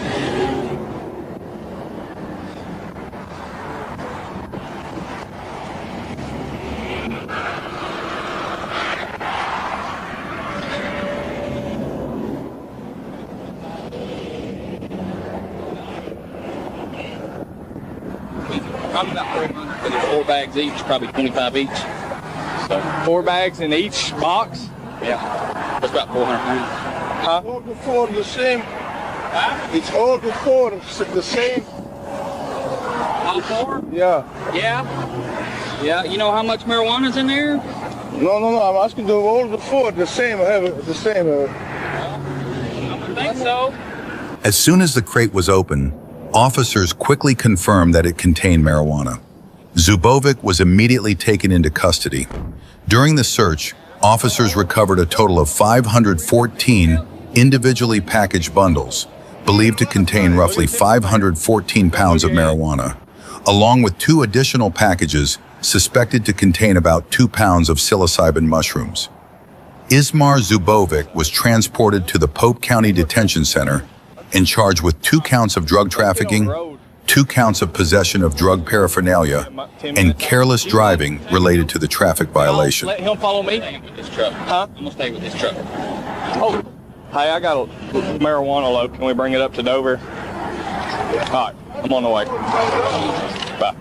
Probably about 300 for the 4 bags each, probably 25 each. So 4 bags in each box? Yeah, that's about 400 pounds. Huh? All before the same. It's all before the same. All 4? Yeah. Yeah. Yeah. You know how much marijuana's in there? No. I'm asking the all before the same. I have the same. I think so. As soon as the crate was open, officers quickly confirmed that it contained marijuana. Zubovic was immediately taken into custody. During the search, officers recovered a total of 514 individually packaged bundles, believed to contain roughly 514 pounds of marijuana, along with 2 additional packages suspected to contain about 2 pounds of psilocybin mushrooms. Ismar Zubovic was transported to the Pope County Detention Center and charged with 2 counts of drug trafficking, 2 counts of possession of drug paraphernalia, and careless driving related to the traffic violation. Let him follow me. With this truck. Huh? I'm gonna stay with this truck. Oh, hey, I got a marijuana load. Can we bring it up to Dover? All right, I'm on the way. Bye.